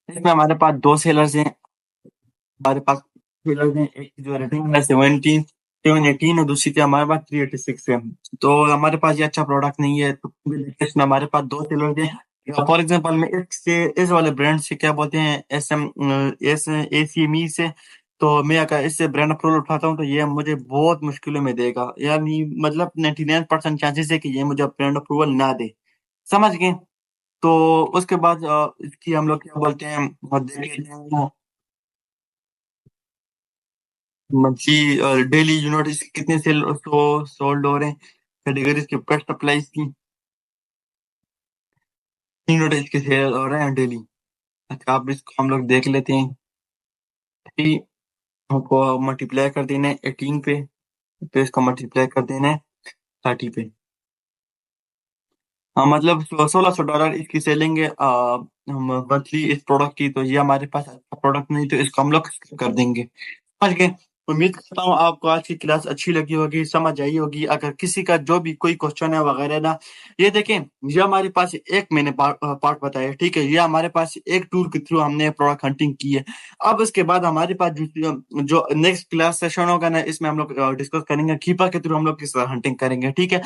[SPEAKER 1] इसमें हमारे पास दो सेलर्स हैं। हमारे पास सेलर्स हैं, एक की जो रेटिंग है 718 है, दूसरी की हमारे पास 386 है। तो हमारे पास ये अच्छा प्रोडक्ट नहीं है, तो इसमें हमारे पास दो सेलर्स हैं। फॉर एग्जांपल मैं इस वाले ब्रांड से क्या बोलते हैं, एसीएमई से, तो मैं अगर इससे ब्रांड अप्रूवल उठाता हूँ तो ये मुझे बहुत मुश्किलों में देगा, यानी मतलब 99% चांसेस है कि ये मुझे ब्रांड अप्रूवल ना दे, समझ गए। तो उसके बाद इसकी हम लोग क्या बोलते हैं, और देखें मंथली डेली यूनिट इसके कितने सेल सोल्ड हो रहे हैं, कैटेगरीज के बेस्ट सप्लाईज की यूनिट इसके सेल हो रहे हैं डेली। अच्छा, आप इसको हम लोग देख लेते हैं कि हमको मल्टीप्लाई कर देना है 18 पे, फिर इसको मल्टीप्लाई कर देना है 30 पे। हाँ, मतलब $1600 इसकी सेलिंग है मंथली इस प्रोडक्ट की। तो ये हमारे पास अच्छा प्रोडक्ट नहीं, तो इसको हम लोग skip कर देंगे, समझ गए। उम्मीद करता हूँ आपको आज की क्लास अच्छी लगी होगी, समझ आई होगी। अगर किसी का जो भी कोई क्वेश्चन है वगैरह ना, ये देखें, ये हमारे पास एक मैंने पार्ट बताया, ठीक है। ये हमारे पास एक टूर के थ्रू हमने प्रोडक्ट हंटिंग की है। अब उसके बाद हमारे पास जो नेक्स्ट क्लास सेशन होगा ना, इसमें हम लोग डिस्कस करेंगे कीपर के थ्रू हम लोग किस तरह हंटिंग करेंगे, ठीक है।